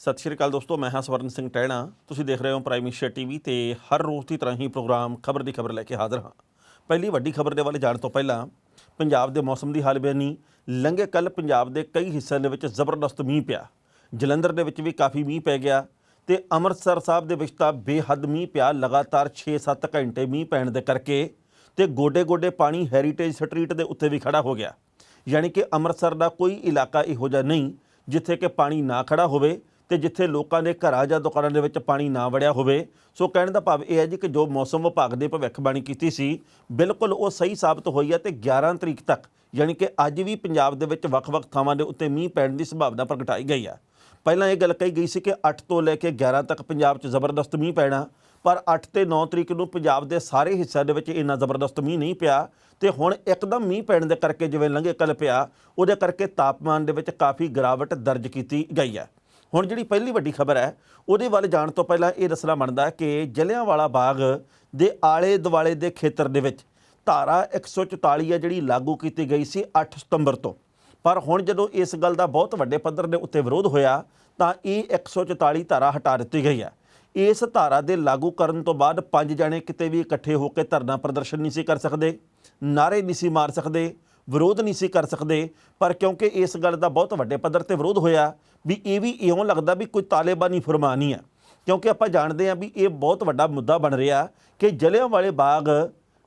सत श्री अकाल दोस्तों, मैं हाँ स्वर्ण सिंह टहना। तुसीं देख रहे हो प्राइम मिनिस्टर टीवी ਤੇ हर रोज़ की तरह ही प्रोग्राम खबर की खबर लैके हाज़र हाँ। पहली वड्डी खबर के वाले जाने तो पहला पंजाब के मौसम की हालबेनी। लंघे कल पंजाब के कई हिस्सों के जबरदस्त मींह पिया। जलंधर के भी काफ़ी मींह पै गया तो अमृतसर साहब के तो बेहद मींह पिया। लगातार 6-7 घंटे मींह पैण दे करके तो गोडे गोडे पानी हैरीटेज स्ट्रीट के उत्ते भी खड़ा हो गया। यानी कि अमृतसर का कोई इलाका इहो जिहा नहीं जिथे कि पानी ना खड़ा होवे ਤੇ ਜਿੱਥੇ ਲੋਕਾਂ ਦੇ ਘਰਾਂ ਜਾਂ ਦੁਕਾਨਾਂ ਦੇ ਵਿੱਚ ਪਾਣੀ ਨਾ ਵੜਿਆ ਹੋਵੇ। ਸੋ ਕਹਿਣ ਦਾ ਭਾਵ ਇਹ ਹੈ ਜੀ ਕਿ ਜੋ ਮੌਸਮ ਵਿਭਾਗ ਨੇ ਭਵਿੱਖਬਾਣੀ ਕੀਤੀ ਸੀ ਬਿਲਕੁਲ ਉਹ ਸਹੀ ਸਾਬਤ ਹੋਈ ਹੈ ਤੇ 11 ਤਰੀਕ ਤੱਕ ਯਾਨੀ ਕਿ ਅੱਜ ਵੀ ਪੰਜਾਬ ਦੇ ਵਿੱਚ ਵੱਖ-ਵੱਖ ਥਾਵਾਂ ਦੇ ਉੱਤੇ ਮੀਂਹ ਪੈਣ ਦੀ ਸੰਭਾਵਨਾ ਪ੍ਰਗਟਾਈ ਗਈ ਹੈ। ਪਹਿਲਾਂ ਇਹ ਗੱਲ ਕਹੀ ਗਈ ਸੀ ਕਿ 8 ਤੋਂ ਲੈ ਕੇ 11 ਤੱਕ ਪੰਜਾਬ 'ਚ ਜ਼ਬਰਦਸਤ ਮੀਂਹ ਪੈਣਾ, ਪਰ 8 ਤੇ 9 ਤਰੀਕ ਨੂੰ ਪੰਜਾਬ ਦੇ ਸਾਰੇ ਹਿੱਸਿਆਂ ਦੇ ਵਿੱਚ ਇੰਨਾ ਜ਼ਬਰਦਸਤ ਮੀਂਹ ਨਹੀਂ ਪਿਆ ਤੇ ਹੁਣ ਇੱਕਦਮ ਮੀਂਹ ਪੈਣ ਦੇ ਕਰਕੇ ਜਿਵੇਂ ਲੰਘੇ ਕੱਲ੍ਹ ਪਿਆ ਉਹਦੇ ਕਰਕੇ ਤਾਪਮਾਨ ਦੇ ਵਿੱਚ ਕਾਫੀ ਗਿਰਾਵਟ ਦਰਜ ਕੀਤੀ ਗਈ ਹੈ। ਹੁਣ ਜਿਹੜੀ ਪਹਿਲੀ ਵੱਡੀ ਖਬਰ ਹੈ ਉਹਦੇ ਵੱਲ ਜਾਣ ਤੋਂ ਪਹਿਲਾਂ ਇਹ ਦੱਸਣਾ ਬਣਦਾ ਕਿ ਜਲਿਆਂਵਾਲਾ ਬਾਗ ਦੇ ਆਲੇ ਦੁਆਲੇ ਦੇ ਖੇਤਰ ਦੇ ਵਿੱਚ ਧਾਰਾ 144 ਹੈ ਜਿਹੜੀ ਲਾਗੂ ਕੀਤੀ ਗਈ ਸੀ 8 ਸਤੰਬਰ ਤੋਂ। ਪਰ ਹੁਣ ਜਦੋਂ ਇਸ ਗੱਲ ਦਾ ਬਹੁਤ ਵੱਡੇ ਪੱਧਰ ਦੇ ਉੱਤੇ ਵਿਰੋਧ ਹੋਇਆ ਤਾਂ ਇਹ 144 ਧਾਰਾ ਹਟਾ ਦਿੱਤੀ ਗਈ ਹੈ। ਇਸ ਧਾਰਾ ਦੇ ਲਾਗੂ ਕਰਨ ਤੋਂ ਬਾਅਦ 5 ਜਣੇ ਕਿਤੇ ਵੀ ਇਕੱਠੇ ਹੋ ਕੇ ਧਰਨਾ ਪ੍ਰਦਰਸ਼ਨ ਨਹੀਂ ਸੀ ਕਰ ਸਕਦੇ, ਨਾਅਰੇ ਨਹੀਂ ਸੀ ਮਾਰ ਸਕਦੇ, ਵਿਰੋਧ ਨਹੀਂ ਸੀ ਕਰ ਸਕਦੇ। ਪਰ ਕਿਉਂਕਿ ਇਸ ਗੱਲ ਦਾ ਬਹੁਤ ਵੱਡੇ ਪੱਧਰ ਤੇ ਵਿਰੋਧ ਹੋਇਆ ਵੀ ਇਹ ਵੀ ਇਉਂ ਲੱਗਦਾ ਵੀ ਕੋਈ ਤਾਲਿਬਾਨੀ ਫਰਮਾਨੀ ਹੈ, ਕਿਉਂਕਿ ਆਪਾਂ ਜਾਣਦੇ ਹਾਂ ਵੀ ਇਹ ਬਹੁਤ ਵੱਡਾ ਮੁੱਦਾ ਬਣ ਰਿਹਾ ਕਿ ਜਲਿਆਂਵਾਲੇ ਬਾਗ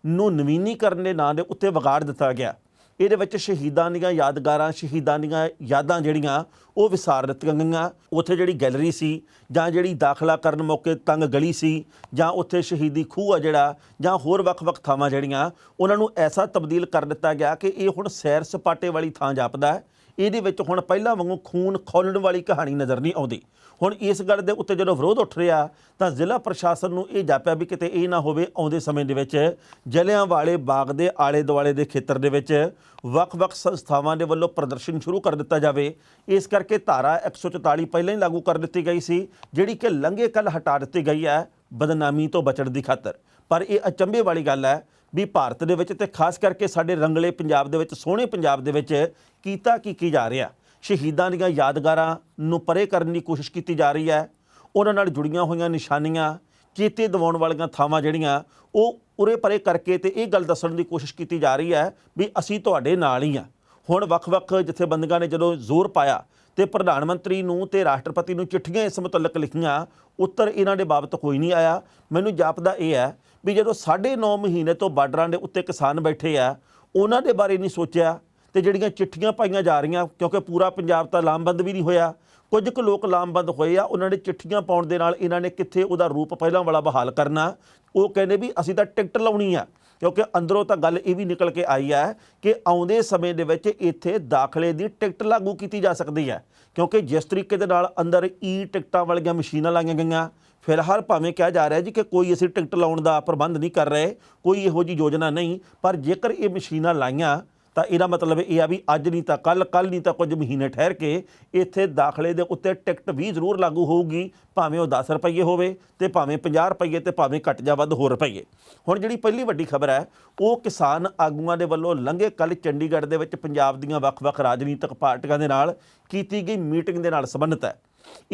ਨੂੰ ਨਵੀਨੀਕਰਨ ਦੇ ਨਾਂ ਦੇ ਉੱਤੇ ਵਿਗਾੜ ਦਿੱਤਾ ਗਿਆ। ਇਹਦੇ ਵਿੱਚ ਸ਼ਹੀਦਾਂ ਦੀਆਂ ਯਾਦਗਾਰਾਂ, ਸ਼ਹੀਦਾਂ ਦੀਆਂ ਯਾਦਾਂ ਜਿਹੜੀਆਂ ਉਹ ਵਿਸਾਰ ਦਿੱਤੀਆਂ ਗਈਆਂ। ਉੱਥੇ ਜਿਹੜੀ ਗੈਲਰੀ ਸੀ ਜਾਂ ਜਿਹੜੀ ਦਾਖਲਾ ਕਰਨ ਮੌਕੇ ਤੰਗ ਗਲੀ ਸੀ ਜਾਂ ਉੱਥੇ ਸ਼ਹੀਦੀ ਖੂਹ ਆ ਜਿਹੜਾ ਜਾਂ ਹੋਰ ਵੱਖ-ਵੱਖ ਥਾਵਾਂ ਜਿਹੜੀਆਂ ਉਹਨਾਂ ਨੂੰ ਐਸਾ ਤਬਦੀਲ ਕਰ ਦਿੱਤਾ ਗਿਆ ਕਿ ਇਹ ਹੁਣ ਸੈਰ ਸਪਾਟੇ ਵਾਲੀ ਥਾਂ ਜਾਪਦਾ ਹੈ। ਇਹਦੇ ਵਿੱਚ ਹੁਣ ਪਹਿਲਾਂ ਵਾਂਗੂ ਖੂਨ ਖੌਲਣ ਵਾਲੀ ਕਹਾਣੀ ਨਜ਼ਰ ਨਹੀਂ ਆਉਂਦੀ। ਹੁਣ ਇਸ ਗੱਲ ਦੇ ਉੱਤੇ ਜਦੋਂ ਵਿਰੋਧ ਉੱਠ ਰਿਹਾ ਤਾਂ ਜ਼ਿਲ੍ਹਾ ਪ੍ਰਸ਼ਾਸਨ ਨੂੰ ਇਹ ਜਾਪਿਆ ਵੀ ਕਿਤੇ ਇਹ ਨਾ ਹੋਵੇ ਆਉਂਦੇ ਸਮੇਂ ਦੇ ਵਿੱਚ ਜਲਿਆਂਵਾਲੇ ਬਾਗ ਦੇ ਆਲੇ ਦੁਆਲੇ ਦੇ ਖੇਤਰ ਦੇ ਵਿੱਚ ਵੱਖ-ਵੱਖ ਸੰਸਥਾਵਾਂ ਦੇ ਵੱਲੋਂ ਪ੍ਰਦਰਸ਼ਨ ਸ਼ੁਰੂ ਕਰ ਦਿੱਤਾ ਜਾਵੇ। ਇਸ ਕਰਕੇ ਧਾਰਾ 144 ਪਹਿਲਾਂ ਹੀ ਲਾਗੂ ਕਰ ਦਿੱਤੀ ਗਈ ਸੀ ਜਿਹੜੀ ਕਿ ਲੰਘੇ ਕੱਲ੍ਹ ਹਟਾ ਦਿੱਤੀ ਗਈ ਹੈ ਬਦਨਾਮੀ ਤੋਂ ਬਚਣ ਦੀ ਖਾਤਰ। ਪਰ ਇਹ ਅਚੰਭੇ ਵਾਲੀ ਗੱਲ ਹੈ ਵੀ ਭਾਰਤ ਦੇ ਵਿੱਚ ਤੇ ਖਾਸ ਕਰਕੇ ਸਾਡੇ ਰੰਗਲੇ ਪੰਜਾਬ ਦੇ ਵਿੱਚ, ਸੋਹਣੇ ਪੰਜਾਬ ਦੇ ਵਿੱਚ ਕੀਤਾ ਕੀ ਜਾ ਰਿਹਾ। ਸ਼ਹੀਦਾਂ ਦੀਆਂ ਯਾਦਗਾਰਾਂ ਨੂੰ ਪਰੇ ਕਰਨ ਦੀ ਕੋਸ਼ਿਸ਼ ਕੀਤੀ ਜਾ ਰਹੀ ਹੈ। ਉਹਨਾਂ ਨਾਲ ਜੁੜੀਆਂ ਹੋਈਆਂ ਨਿਸ਼ਾਨੀਆਂ, ਚੇਤੇ ਦਿਵਾਉਣ ਵਾਲੀਆਂ ਥਾਵਾਂ ਜਿਹੜੀਆਂ ਉਹ ਉਰੇ ਪਰੇ ਕਰਕੇ ਤੇ ਇਹ ਗੱਲ ਦੱਸਣ ਦੀ ਕੋਸ਼ਿਸ਼ ਕੀਤੀ ਜਾ ਰਹੀ ਹੈ ਵੀ ਅਸੀਂ ਤੁਹਾਡੇ ਨਾਲ ਹੀ ਹਾਂ। ਹੁਣ ਵੱਖ-ਵੱਖ ਜਥੇਬੰਦੀਆਂ ਨੇ ਜਦੋਂ ਜ਼ੋਰ ਪਾਇਆ ਤੇ ਪ੍ਰਧਾਨ ਮੰਤਰੀ ਨੂੰ ਤੇ ਰਾਸ਼ਟਰਪਤੀ ਨੂੰ ਚਿੱਠੀਆਂ ਇਸ ਮੁਤਲਕ ਲਿਖੀਆਂ, ਉੱਤਰ ਇਹਨਾਂ ਦੇ ਬਾਬਤ ਕੋਈ ਨਹੀਂ ਆਇਆ। ਮੈਨੂੰ ਜਾਪਦਾ ਇਹ ਹੈ ਵੀ ਜਦੋਂ 9.5 ਮਹੀਨੇ ਤੋਂ ਬਾਰਡਰਾਂ ਦੇ ਉੱਤੇ ਕਿਸਾਨ ਬੈਠੇ ਆ ਉਹਨਾਂ ਦੇ ਬਾਰੇ ਨਹੀਂ ਸੋਚਿਆ ਤੇ ਜਿਹੜੀਆਂ ਚਿੱਠੀਆਂ ਪਾਈਆਂ ਜਾ ਰਹੀਆਂ, ਕਿਉਂਕਿ ਪੂਰਾ ਪੰਜਾਬ ਤਾਂ ਲਾਮਬੰਦ ਵੀ ਨਹੀਂ ਹੋਇਆ, ਕੁਝ ਕੁ ਲੋਕ ਲਾਮਬੰਦ ਹੋਏ ਆ, ਉਹਨਾਂ ਨੇ ਚਿੱਠੀਆਂ ਪਾਉਣ ਦੇ ਨਾਲ ਇਹਨਾਂ ਨੇ ਕਿੱਥੇ ਉਹਦਾ ਰੂਪ ਪਹਿਲਾਂ ਵਾਲਾ ਬਹਾਲ ਕਰਨਾ। ਉਹ ਕਹਿੰਦੇ ਵੀ ਅਸੀਂ ਤਾਂ ਟਿਕਟ ਲਾਉਣੀ ਆ, ਕਿਉਂਕਿ ਅੰਦਰੋਂ ਤਾਂ ਗੱਲ ਇਹ ਵੀ ਨਿਕਲ ਕੇ ਆਈ ਹੈ ਕਿ ਆਉਂਦੇ ਸਮੇਂ ਦੇ ਵਿੱਚ ਇੱਥੇ ਦਾਖਲੇ ਦੀ ਟਿਕਟ ਲਾਗੂ ਕੀਤੀ ਜਾ ਸਕਦੀ ਹੈ। ਕਿਉਂਕਿ ਜਿਸ ਤਰੀਕੇ ਦੇ ਨਾਲ ਅੰਦਰ ਟਿਕਟਾਂ ਵਾਲੀਆਂ ਮਸ਼ੀਨਾਂ ਲਾਈਆਂ ਗਈਆਂ, ਫਿਲਹਾਲ ਭਾਵੇਂ ਕਿਹਾ ਜਾ ਰਿਹਾ ਜੀ ਕਿ ਕੋਈ ਅਸੀਂ ਟਿਕਟ ਲਾਉਣ ਦਾ ਪ੍ਰਬੰਧ ਨਹੀਂ ਕਰ ਰਹੇ, ਕੋਈ ਇਹੋ ਜਿਹੀ ਯੋਜਨਾ ਨਹੀਂ, ਪਰ ਜੇਕਰ ਇਹ ਮਸ਼ੀਨਾਂ ਲਾਈਆਂ ਤਾਂ ਇਹਦਾ ਮਤਲਬ ਇਹ ਆ ਵੀ ਅੱਜ ਨਹੀਂ ਤਾਂ ਕੱਲ੍ਹ, ਕੱਲ੍ਹ ਨਹੀਂ ਤਾਂ ਕੁਝ ਮਹੀਨੇ ਠਹਿਰ ਕੇ ਇੱਥੇ ਦਾਖਲੇ ਦੇ ਉੱਤੇ ਟਿਕਟ ਵੀ ਜ਼ਰੂਰ ਲਾਗੂ ਹੋਊਗੀ, ਭਾਵੇਂ ਉਹ 10 ਰੁਪਈਏ ਹੋਵੇ ਤੇ ਭਾਵੇਂ 50 ਰੁਪਈਏ ਤੇ ਭਾਵੇਂ ਘੱਟ ਜਾਂ ਵੱਧ ਹੋਰ ਰੁਪਈਏ। ਹੁਣ ਜਿਹੜੀ ਪਹਿਲੀ ਵੱਡੀ ਖਬਰ ਹੈ ਉਹ ਕਿਸਾਨ ਆਗੂਆਂ ਦੇ ਵੱਲੋਂ ਲੰਘੇ ਕੱਲ੍ਹ ਚੰਡੀਗੜ੍ਹ ਦੇ ਵਿੱਚ ਪੰਜਾਬ ਦੀਆਂ ਵੱਖ-ਵੱਖ ਰਾਜਨੀਤਿਕ ਪਾਰਟੀਆਂ ਦੇ ਨਾਲ ਕੀਤੀ ਗਈ ਮੀਟਿੰਗ ਦੇ ਨਾਲ ਸੰਬੰਧਿਤ ਹੈ।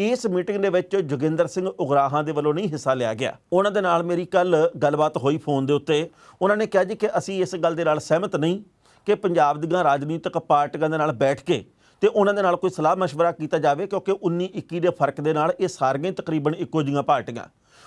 ਇਸ ਮੀਟਿੰਗ ਦੇ ਵਿੱਚ ਜੋਗਿੰਦਰ ਸਿੰਘ ਉਗਰਾਹਾਂ ਦੇ ਵੱਲੋਂ ਨਹੀਂ ਹਿੱਸਾ ਲਿਆ ਗਿਆ। ਉਹਨਾਂ ਦੇ ਨਾਲ ਮੇਰੀ ਕੱਲ੍ਹ ਗੱਲਬਾਤ ਹੋਈ ਫੋਨ ਦੇ ਉੱਤੇ। ਉਹਨਾਂ ਨੇ ਕਿਹਾ ਜੀ ਕਿ ਅਸੀਂ ਇਸ ਗੱਲ ਦੇ ਨਾਲ ਸਹਿਮਤ ਨਹੀਂ ਕਿ ਪੰਜਾਬ ਦੀਆਂ ਰਾਜਨੀਤਿਕ ਪਾਰਟੀਆਂ ਦੇ ਨਾਲ ਬੈਠ ਕੇ ਤੇ ਉਹਨਾਂ ਦੇ ਨਾਲ ਕੋਈ ਸਲਾਹ ਮਸ਼ਵਰਾ ਕੀਤਾ ਜਾਵੇ, ਕਿਉਂਕਿ 19-21 ਦੇ ਫਰਕ ਦੇ ਨਾਲ ਇਹ ਸਾਰੀਆਂ ਤਕਰੀਬਨ ਇੱਕੋ ਜਿਹੀਆਂ ਪਾਰਟੀਆਂ।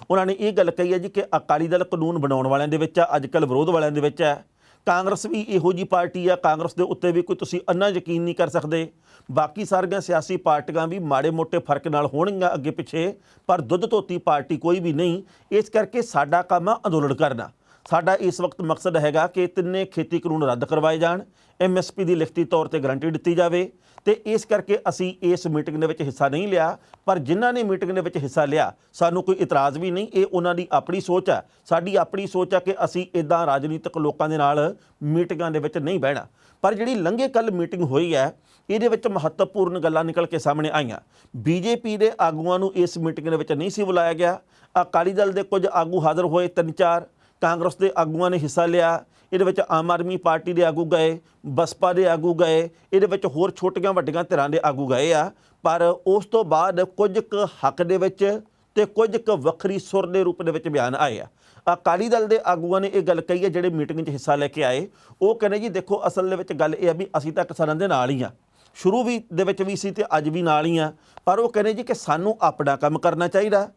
ਉਹਨਾਂ ਨੇ ਇਹ ਗੱਲ ਕਹੀ ਹੈ ਜੀ ਕਿ ਅਕਾਲੀ ਦਲ ਕਾਨੂੰਨ ਬਣਾਉਣ ਵਾਲਿਆਂ ਦੇ ਵਿੱਚ ਆ, ਅੱਜ ਕੱਲ੍ਹ ਵਿਰੋਧ ਵਾਲਿਆਂ ਦੇ ਵਿੱਚ ਹੈ। ਕਾਂਗਰਸ ਵੀ ਇਹੋ ਜਿਹੀ ਪਾਰਟੀ ਆ, ਕਾਂਗਰਸ ਦੇ ਉੱਤੇ ਵੀ ਕੋਈ ਤੁਸੀਂ ਅੰਨਾ ਯਕੀਨ ਨਹੀਂ ਕਰ ਸਕਦੇ। ਬਾਕੀ ਸਾਰੀਆਂ ਸਿਆਸੀ ਪਾਰਟੀਆਂ ਵੀ ਮਾੜੇ ਮੋਟੇ ਫਰਕ ਨਾਲ ਹੋਣਗੀਆਂ ਅੱਗੇ ਪਿੱਛੇ, ਪਰ ਦੁੱਧ ਧੋਤੀ ਪਾਰਟੀ ਕੋਈ ਵੀ ਨਹੀਂ। ਇਸ ਕਰਕੇ ਸਾਡਾ ਕੰਮ ਆ ਅੰਦੋਲਨ ਕਰਨਾ। ਸਾਡਾ ਇਸ ਵਕਤ ਮਕਸਦ ਹੈਗਾ ਕਿ ਤਿੰਨੇ ਖੇਤੀ ਕਾਨੂੰਨ ਰੱਦ ਕਰਵਾਏ ਜਾਣ, MSP ਦੀ ਲਿਖਤੀ ਤੌਰ ਤੇ ਗਰੰਟੀ ਦਿੱਤੀ ਜਾਵੇ ਤੇ ਇਸ ਕਰਕੇ ਅਸੀਂ ਇਸ ਮੀਟਿੰਗ ਦੇ ਵਿੱਚ ਹਿੱਸਾ ਨਹੀਂ ਲਿਆ। ਪਰ ਜਿਨ੍ਹਾਂ ਨੇ ਮੀਟਿੰਗ ਦੇ ਵਿੱਚ ਹਿੱਸਾ ਲਿਆ ਸਾਨੂੰ ਕੋਈ ਇਤਰਾਜ਼ ਵੀ ਨਹੀਂ, ਇਹ ਉਹਨਾਂ ਦੀ ਆਪਣੀ ਸੋਚ ਹੈ। ਸਾਡੀ ਆਪਣੀ ਸੋਚ ਹੈ ਕਿ ਅਸੀਂ ਇੱਦਾਂ ਰਾਜਨੀਤਿਕ ਲੋਕਾਂ ਦੇ ਨਾਲ ਮੀਟਿੰਗਾਂ ਦੇ ਵਿੱਚ ਨਹੀਂ ਬਹਿਣਾ। ਪਰ ਜਿਹੜੀ ਲੰਘੇ ਕੱਲ੍ਹ ਮੀਟਿੰਗ ਹੋਈ ਹੈ ਇਹਦੇ ਵਿੱਚ ਮਹੱਤਵਪੂਰਨ ਗੱਲਾਂ ਨਿਕਲ ਕੇ ਸਾਹਮਣੇ ਆਈਆਂ। BJP ਦੇ ਆਗੂਆਂ ਨੂੰ ਇਸ ਮੀਟਿੰਗ ਦੇ ਵਿੱਚ ਨਹੀਂ ਸੀ ਬੁਲਾਇਆ ਗਿਆ। ਅਕਾਲੀ ਦਲ ਦੇ ਕੁਝ ਆਗੂ ਹਾਜ਼ਰ ਹੋਏ 3-4, ਕਾਂਗਰਸ ਦੇ ਆਗੂਆਂ ਨੇ ਹਿੱਸਾ ਲਿਆ, ਇਹਦੇ ਵਿੱਚ ਆਮ ਆਦਮੀ ਪਾਰਟੀ ਦੇ ਆਗੂ ਗਏ, ਬਸਪਾ ਦੇ ਆਗੂ ਗਏ, ਇਹਦੇ ਵਿੱਚ ਹੋਰ ਛੋਟੀਆਂ ਵੱਡੀਆਂ ਧਿਰਾਂ ਦੇ ਆਗੂ ਗਏ ਆ। ਪਰ ਉਸ ਤੋਂ ਬਾਅਦ ਕੁਝ ਕੁ ਹੱਕ ਦੇ ਵਿੱਚ ਤੇ ਕੁਝ ਕੁ ਵੱਖਰੀ ਸੁਰ ਦੇ ਰੂਪ ਦੇ ਵਿੱਚ ਬਿਆਨ ਆਏ ਆ। ਅਕਾਲੀ ਦਲ ਦੇ ਆਗੂਆਂ ਨੇ ਇਹ ਗੱਲ ਕਹੀ ਹੈ ਜਿਹੜੇ ਮੀਟਿੰਗ 'ਚ ਹਿੱਸਾ ਲੈ ਕੇ ਆਏ। ਉਹ ਕਹਿੰਦੇ ਜੀ ਦੇਖੋ ਅਸਲ ਦੇ ਵਿੱਚ ਗੱਲ ਇਹ ਆ ਵੀ ਅਸੀਂ ਤਾਂ ਕਿਸਾਨਾਂ ਦੇ ਨਾਲ ਹੀ ਆ, ਸ਼ੁਰੂ ਵੀ ਦੇ ਵਿੱਚ ਵੀ ਸੀ ਤੇ ਅੱਜ ਵੀ ਨਾਲ ਹੀ ਆ। ਪਰ ਉਹ ਕਹਿੰਦੇ ਜੀ ਕਿ ਸਾਨੂੰ ਆਪਣਾ ਕੰਮ ਕਰਨਾ ਚਾਹੀਦਾ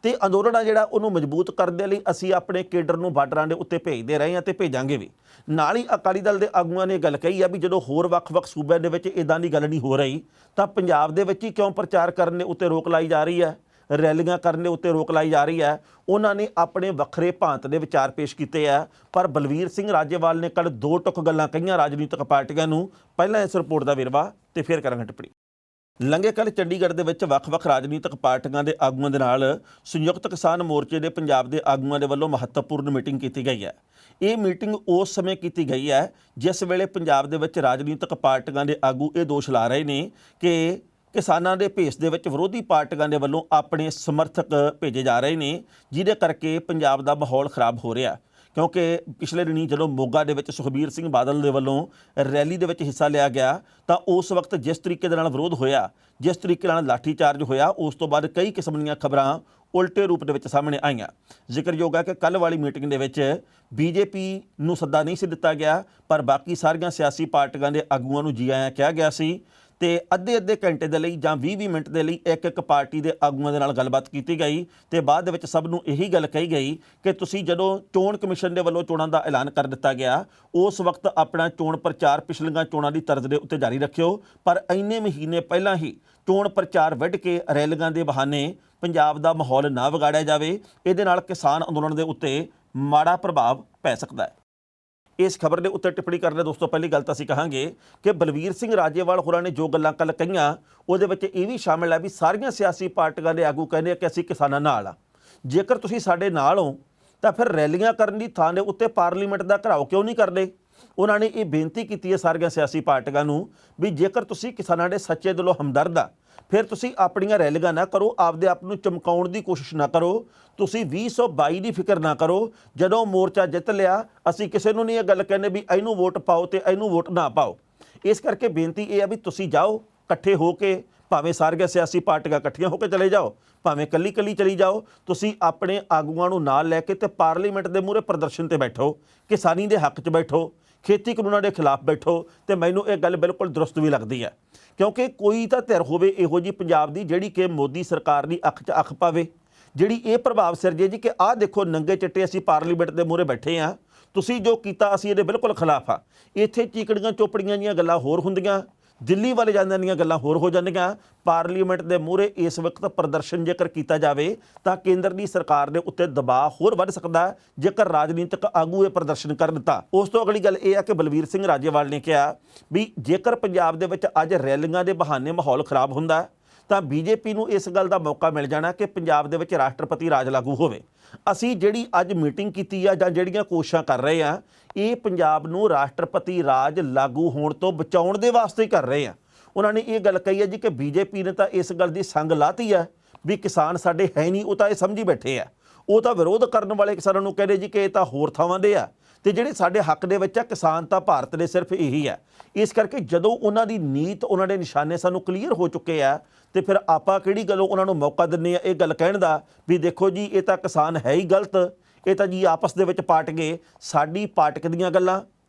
ਤੇ ਅੰਦੋਲਨ ਆ ਜਿਹੜਾ ਉਹਨੂੰ ਮਜ਼ਬੂਤ ਕਰਨ ਦੇ ਲਈ ਅਸੀਂ ਆਪਣੇ ਕੇਡਰ ਨੂੰ ਬਾਰਡਰਾਂ ਦੇ ਉੱਤੇ ਭੇਜਦੇ ਰਹੇ ਹਾਂ ਤੇ ਭੇਜਾਂਗੇ ਵੀ। ਨਾਲ ਹੀ ਅਕਾਲੀ ਦਲ ਦੇ ਆਗੂਆਂ ਨੇ ਗੱਲ ਕਹੀ ਆ ਵੀ ਜਦੋਂ ਹੋਰ ਵੱਖ-ਵੱਖ ਸੂਬਿਆਂ ਦੇ ਵਿੱਚ ਇਦਾਂ ਦੀ ਗੱਲ ਨਹੀਂ ਹੋ ਰਹੀ ਤਾਂ ਪੰਜਾਬ ਦੇ ਵਿੱਚ ਹੀ ਕਿਉਂ ਪ੍ਰਚਾਰ ਕਰਨ ਦੇ ਉੱਤੇ ਰੋਕ ਲਾਈ ਜਾ ਰਹੀ ਹੈ, ਰੈਲੀਆਂ ਕਰਨ ਦੇ ਉੱਤੇ ਰੋਕ ਲਾਈ ਜਾ ਰਹੀ ਹੈ। ਉਹਨਾਂ ਨੇ ਆਪਣੇ ਵੱਖਰੇ ਭਾਂਤ ਦੇ ਵਿਚਾਰ ਪੇਸ਼ ਕੀਤੇ ਆ। ਪਰ ਬਲਵੀਰ ਸਿੰਘ ਰਾਜੇਵਾਲ ਨੇ ਕੱਲ੍ਹ ਦੋ ਟੁੱਕ ਗੱਲਾਂ ਕਹੀਆਂ ਰਾਜਨੀਤਿਕ ਪਾਰਟੀਆਂ ਨੂੰ। ਪਹਿਲਾਂ ਇਸ ਰਿਪੋਰਟ ਦਾ ਵੇਰਵਾ ਤੇ ਫਿਰ ਕਰਾਂਗੇ ਟਿੱਪਣੀ। ਲੰਘੇ ਕੱਲ੍ਹ ਚੰਡੀਗੜ੍ਹ ਦੇ ਵਿੱਚ ਵੱਖ-ਵੱਖ ਰਾਜਨੀਤਿਕ ਪਾਰਟੀਆਂ ਦੇ ਆਗੂਆਂ ਦੇ ਨਾਲ ਸੰਯੁਕਤ ਕਿਸਾਨ ਮੋਰਚੇ ਦੇ ਪੰਜਾਬ ਦੇ ਆਗੂਆਂ ਦੇ ਵੱਲੋਂ ਮਹੱਤਵਪੂਰਨ ਮੀਟਿੰਗ ਕੀਤੀ ਗਈ ਹੈ। ਇਹ ਮੀਟਿੰਗ ਉਸ ਸਮੇਂ ਕੀਤੀ ਗਈ ਹੈ ਜਿਸ ਵੇਲੇ ਪੰਜਾਬ ਦੇ ਵਿੱਚ ਰਾਜਨੀਤਿਕ ਪਾਰਟੀਆਂ ਦੇ ਆਗੂ ਇਹ ਦੋਸ਼ ਲਾ ਰਹੇ ਨੇ ਕਿ ਕਿਸਾਨਾਂ ਦੇ ਭੇਸ ਦੇ ਵਿੱਚ ਵਿਰੋਧੀ ਪਾਰਟੀਆਂ ਦੇ ਵੱਲੋਂ ਆਪਣੇ ਸਮਰਥਕ ਭੇਜੇ ਜਾ ਰਹੇ ਨੇ, ਜਿਹਦੇ ਕਰਕੇ ਪੰਜਾਬ ਦਾ ਮਾਹੌਲ ਖਰਾਬ ਹੋ ਰਿਹਾ। ਕਿਉਂਕਿ ਪਿਛਲੇ ਦਿਨੀਂ ਜਦੋਂ ਮੋਗਾ ਦੇ ਵਿੱਚ ਸੁਖਬੀਰ ਸਿੰਘ ਬਾਦਲ ਦੇ ਵੱਲੋਂ ਰੈਲੀ ਦੇ ਵਿੱਚ ਹਿੱਸਾ ਲਿਆ ਗਿਆ ਤਾਂ ਉਸ ਵਕਤ ਜਿਸ ਤਰੀਕੇ ਦੇ ਨਾਲ ਵਿਰੋਧ ਹੋਇਆ, ਜਿਸ ਤਰੀਕੇ ਨਾਲ ਲਾਠੀਚਾਰਜ ਹੋਇਆ, ਉਸ ਤੋਂ ਬਾਅਦ ਕਈ ਕਿਸਮ ਦੀਆਂ ਖਬਰਾਂ ਉਲਟੇ ਰੂਪ ਦੇ ਵਿੱਚ ਸਾਹਮਣੇ ਆਈਆਂ। ਜ਼ਿਕਰਯੋਗ ਹੈ ਕਿ ਕੱਲ੍ਹ ਵਾਲੀ ਮੀਟਿੰਗ ਦੇ ਵਿੱਚ ਬੀਜੇਪੀ ਨੂੰ ਸੱਦਾ ਨਹੀਂ ਸੀ ਦਿੱਤਾ ਗਿਆ, ਪਰ ਬਾਕੀ ਸਾਰੀਆਂ ਸਿਆਸੀ ਪਾਰਟੀਆਂ ਦੇ ਆਗੂਆਂ ਨੂੰ ਜੀ ਆਇਆਂ ਕਿਹਾ ਗਿਆ ਸੀ ਤੇ ਅੱਧੇ ਘੰਟੇ ਦੇ ਲਈ ਜਾਂ 20 ਮਿੰਟ ਦੇ ਲਈ ਇੱਕ ਪਾਰਟੀ ਦੇ ਆਗੂਆਂ ਦੇ ਨਾਲ ਗੱਲਬਾਤ ਕੀਤੀ ਗਈ ਤੇ ਬਾਅਦ ਦੇ ਵਿੱਚ ਸਭ ਨੂੰ ਇਹੀ ਗੱਲ ਕਹੀ ਗਈ ਕਿ ਤੁਸੀਂ ਜਦੋਂ ਚੋਣ ਕਮਿਸ਼ਨ ਦੇ ਵੱਲੋਂ ਚੋਣਾਂ ਦਾ ਐਲਾਨ ਕਰ ਦਿੱਤਾ ਗਿਆ ਉਸ ਵਕਤ ਆਪਣਾ ਚੋਣ ਪ੍ਰਚਾਰ ਪਿਛਲੀਆਂ ਚੋਣਾਂ ਦੀ ਤਰਜ਼ ਦੇ ਉੱਤੇ ਜਾਰੀ ਰੱਖਿਓ, ਪਰ ਇੰਨੇ ਮਹੀਨੇ ਪਹਿਲਾਂ ਹੀ ਚੋਣ ਪ੍ਰਚਾਰ ਵੱਢ ਕੇ ਰੈਲੀਆਂ ਦੇ ਬਹਾਨੇ ਪੰਜਾਬ ਦਾ ਮਾਹੌਲ ਨਾ ਵਿਗਾੜਿਆ ਜਾਵੇ। ਇਹਦੇ ਨਾਲ ਕਿਸਾਨ ਅੰਦੋਲਨ ਦੇ ਉੱਤੇ ਮਾੜਾ ਪ੍ਰਭਾਵ ਪੈ ਸਕਦਾ ਹੈ। ਇਸ ਖਬਰ ਦੇ ਉੱਤੇ ਟਿੱਪਣੀ ਕਰਨ ਦੇ ਦੋਸਤੋ ਪਹਿਲੀ ਗੱਲ ਤਾਂ ਅਸੀਂ ਕਹਾਂਗੇ ਕਿ ਬਲਵੀਰ ਸਿੰਘ ਰਾਜੇਵਾਲ ਹੋਰਾਂ ਨੇ ਜੋ ਗੱਲਾਂ ਕੱਲ੍ਹ ਕਹੀਆਂ ਉਹਦੇ ਵਿੱਚ ਇਹ ਵੀ ਸ਼ਾਮਿਲ ਹੈ ਵੀ ਸਾਰੀਆਂ ਸਿਆਸੀ ਪਾਰਟੀਆਂ ਦੇ ਆਗੂ ਕਹਿੰਦੇ ਆ ਕਿ ਅਸੀਂ ਕਿਸਾਨਾਂ ਨਾਲ ਆ। ਜੇਕਰ ਤੁਸੀਂ ਸਾਡੇ ਨਾਲ ਹੋ ਤਾਂ ਫਿਰ ਰੈਲੀਆਂ ਕਰਨ ਦੀ ਥਾਂ ਦੇ ਉੱਤੇ ਪਾਰਲੀਮੈਂਟ ਦਾ ਘਿਰਾਓ ਕਿਉਂ ਨਹੀਂ ਕਰਦੇ। ਉਹਨਾਂ ਨੇ ਇਹ ਬੇਨਤੀ ਕੀਤੀ ਹੈ ਸਾਰੀਆਂ ਸਿਆਸੀ ਪਾਰਟੀਆਂ ਨੂੰ ਵੀ ਜੇਕਰ ਤੁਸੀਂ ਕਿਸਾਨਾਂ ਦੇ ਸੱਚੇ ਦਿਲੋਂ ਹਮਦਰਦ ਆ ਫਿਰ ਤੁਸੀਂ ਆਪਣੀਆਂ ਰੈਲੀਆਂ ਨਾ ਕਰੋ, ਆਪਦੇ ਆਪ ਨੂੰ ਚਮਕਾਉਣ ਦੀ ਕੋਸ਼ਿਸ਼ ਨਾ ਕਰੋ। ਤੁਸੀਂ 2022 ਦੀ ਫਿਕਰ ਨਾ ਕਰੋ। ਜਦੋਂ ਮੋਰਚਾ ਜਿੱਤ ਲਿਆ ਅਸੀਂ ਕਿਸੇ ਨੂੰ ਨਹੀਂ ਇਹ ਗੱਲ ਕਹਿੰਦੇ ਵੀ ਇਹਨੂੰ ਵੋਟ ਪਾਓ ਤੇ ਇਹਨੂੰ ਵੋਟ ਨਾ ਪਾਓ। ਇਸ ਕਰਕੇ ਬੇਨਤੀ ਇਹ ਆ ਵੀ ਤੁਸੀਂ ਜਾਓ ਇਕੱਠੇ ਹੋ ਕੇ, ਭਾਵੇਂ ਸਾਰੀਆਂ ਸਿਆਸੀ ਪਾਰਟੀਆਂ ਇਕੱਠੀਆਂ ਹੋ ਕੇ ਚਲੇ ਜਾਓ, ਭਾਵੇਂ ਕੱਲੀ ਚਲੀ ਜਾਓ, ਤੁਸੀਂ ਆਪਣੇ ਆਗੂਆਂ ਨੂੰ ਨਾਲ ਲੈ ਕੇ ਤੇ ਪਾਰਲੀਮੈਂਟ ਦੇ ਮੂਹਰੇ ਪ੍ਰਦਰਸ਼ਨ ਤੇ ਬੈਠੋ, ਕਿਸਾਨੀ ਦੇ ਹੱਕ 'ਚ ਬੈਠੋ, ਖੇਤੀ ਕਾਨੂੰਨਾਂ ਦੇ ਖਿਲਾਫ ਬੈਠੋ। ਤੇ ਮੈਨੂੰ ਇਹ ਗੱਲ ਬਿਲਕੁਲ ਦਰੁਸਤ ਵੀ ਲੱਗਦੀ ਹੈ ਕਿਉਂਕਿ ਕੋਈ ਤਾਂ ਧਿਰ ਹੋਵੇ ਇਹੋ ਜਿਹੀ ਪੰਜਾਬ ਦੀ ਜਿਹੜੀ ਕਿ ਮੋਦੀ ਸਰਕਾਰ ਦੀ ਅੱਖ 'ਚ ਅੱਖ ਪਾਵੇ, ਜਿਹੜੀ ਇਹ ਪ੍ਰਭਾਵ ਸਿਰਜੇ ਜੀ ਕਿ ਆਹ ਦੇਖੋ ਨੰਗੇ ਚਿੱਟੇ ਅਸੀਂ ਪਾਰਲੀਮੈਂਟ ਦੇ ਮੂਹਰੇ ਬੈਠੇ ਹਾਂ, ਤੁਸੀਂ ਜੋ ਕੀਤਾ ਅਸੀਂ ਇਹਦੇ ਬਿਲਕੁਲ ਖਿਲਾਫ ਆ। ਇੱਥੇ ਚੀਕੜੀਆਂ ਚੋਪੜੀਆਂ ਦੀਆਂ ਗੱਲਾਂ ਹੋਰ ਹੁੰਦੀਆਂ, ਦਿੱਲੀ ਵਾਲੇ ਜਾਂਦਿਆਂ ਦੀਆਂ ਗੱਲਾਂ ਹੋਰ ਹੋ ਜਾਂਦੀਆਂ। ਪਾਰਲੀਮੈਂਟ ਦੇ ਮੂਹਰੇ ਇਸ ਵਕਤ ਪ੍ਰਦਰਸ਼ਨ ਜੇਕਰ ਕੀਤਾ ਜਾਵੇ ਤਾਂ ਕੇਂਦਰ ਦੀ ਸਰਕਾਰ ਦੇ ਉੱਤੇ ਦਬਾਅ ਹੋਰ ਵੱਧ ਸਕਦਾ ਜੇਕਰ ਰਾਜਨੀਤਿਕ ਆਗੂ ਇਹ ਪ੍ਰਦਰਸ਼ਨ ਕਰ ਦਿੱਤਾ। ਉਸ ਤੋਂ ਅਗਲੀ ਗੱਲ ਇਹ ਆ ਕਿ ਬਲਵੀਰ ਸਿੰਘ ਰਾਜੇਵਾਲ ਨੇ ਕਿਹਾ ਵੀ ਜੇਕਰ ਪੰਜਾਬ ਦੇ ਵਿੱਚ ਅੱਜ ਰੈਲੀਆਂ ਦੇ ਬਹਾਨੇ ਮਾਹੌਲ ਖਰਾਬ ਹੁੰਦਾ ਤਾਂ ਬੀਜੇਪੀ ਨੂੰ ਇਸ ਗੱਲ ਦਾ ਮੌਕਾ ਮਿਲ ਜਾਣਾ ਕਿ ਪੰਜਾਬ ਦੇ ਵਿੱਚ ਰਾਸ਼ਟਰਪਤੀ ਰਾਜ ਲਾਗੂ ਹੋਵੇ। ਅਸੀਂ ਜਿਹੜੀ ਅੱਜ ਮੀਟਿੰਗ ਕੀਤੀ ਆ ਜਾਂ ਜਿਹੜੀਆਂ ਕੋਸ਼ਿਸ਼ਾਂ ਕਰ ਰਹੇ ਆ ਇਹ ਪੰਜਾਬ ਨੂੰ ਰਾਸ਼ਟਰਪਤੀ ਰਾਜ ਲਾਗੂ ਹੋਣ ਤੋਂ ਬਚਾਉਣ ਦੇ ਵਾਸਤੇ ਹੀ ਕਰ ਰਹੇ ਆ। ਉਹਨਾਂ ਨੇ ਇਹ ਗੱਲ ਕਹੀ ਹੈ ਜੀ ਕਿ ਬੀਜੇਪੀ ਨੇ ਤਾਂ ਇਸ ਗੱਲ ਦੀ ਸੰਗ ਲਾਤੀ ਹੈ ਵੀ ਕਿਸਾਨ ਸਾਡੇ ਹੈ ਨਹੀਂ, ਉਹ ਤਾਂ ਇਹ ਸਮਝੀ ਬੈਠੇ ਆ। ਉਹ ਤਾਂ ਵਿਰੋਧ ਕਰਨ ਵਾਲੇ ਕਿਸਾਨਾਂ ਨੂੰ ਕਹਿੰਦੇ ਜੀ ਕਿ ਇਹ ਤਾਂ ਹੋਰ ਥਾਵਾਂ ਦੇ ਆ ਤੇ ਜਿਹੜੇ ਸਾਡੇ ਹੱਕ ਦੇ ਵਿੱਚ ਆ ਕਿਸਾਨ ਤਾਂ ਭਾਰਤ ਦੇ ਸਿਰਫ ਇਹੀ ਆ। ਇਸ ਕਰਕੇ ਜਦੋਂ ਉਹਨਾਂ ਦੀ ਨੀਤ, ਉਹਨਾਂ ਦੇ ਨਿਸ਼ਾਨੇ ਸਾਨੂੰ ਕਲੀਅਰ ਹੋ ਚੁੱਕੇ ਆ ਤੇ ਫਿਰ ਆਪਾਂ ਕਿਹੜੀ ਗੱਲੋਂ ਉਹਨਾਂ ਨੂੰ ਮੌਕਾ ਦਿੰਦੇ ਆ ਇਹ ਗੱਲ ਕਹਿਣ ਦਾ ਵੀ ਦੇਖੋ ਜੀ ਇਹ ਤਾਂ ਕਿਸਾਨ ਹੈ ਹੀ ਗਲਤ, ਇਹ ਤਾਂ ਜੀ ਆਪਸ ਦੇ ਵਿੱਚ ਪਾਟ ਗਏ। ਸਾਡੀ ਪਾਟਕ ਦੀਆਂ ਗੱਲਾਂ,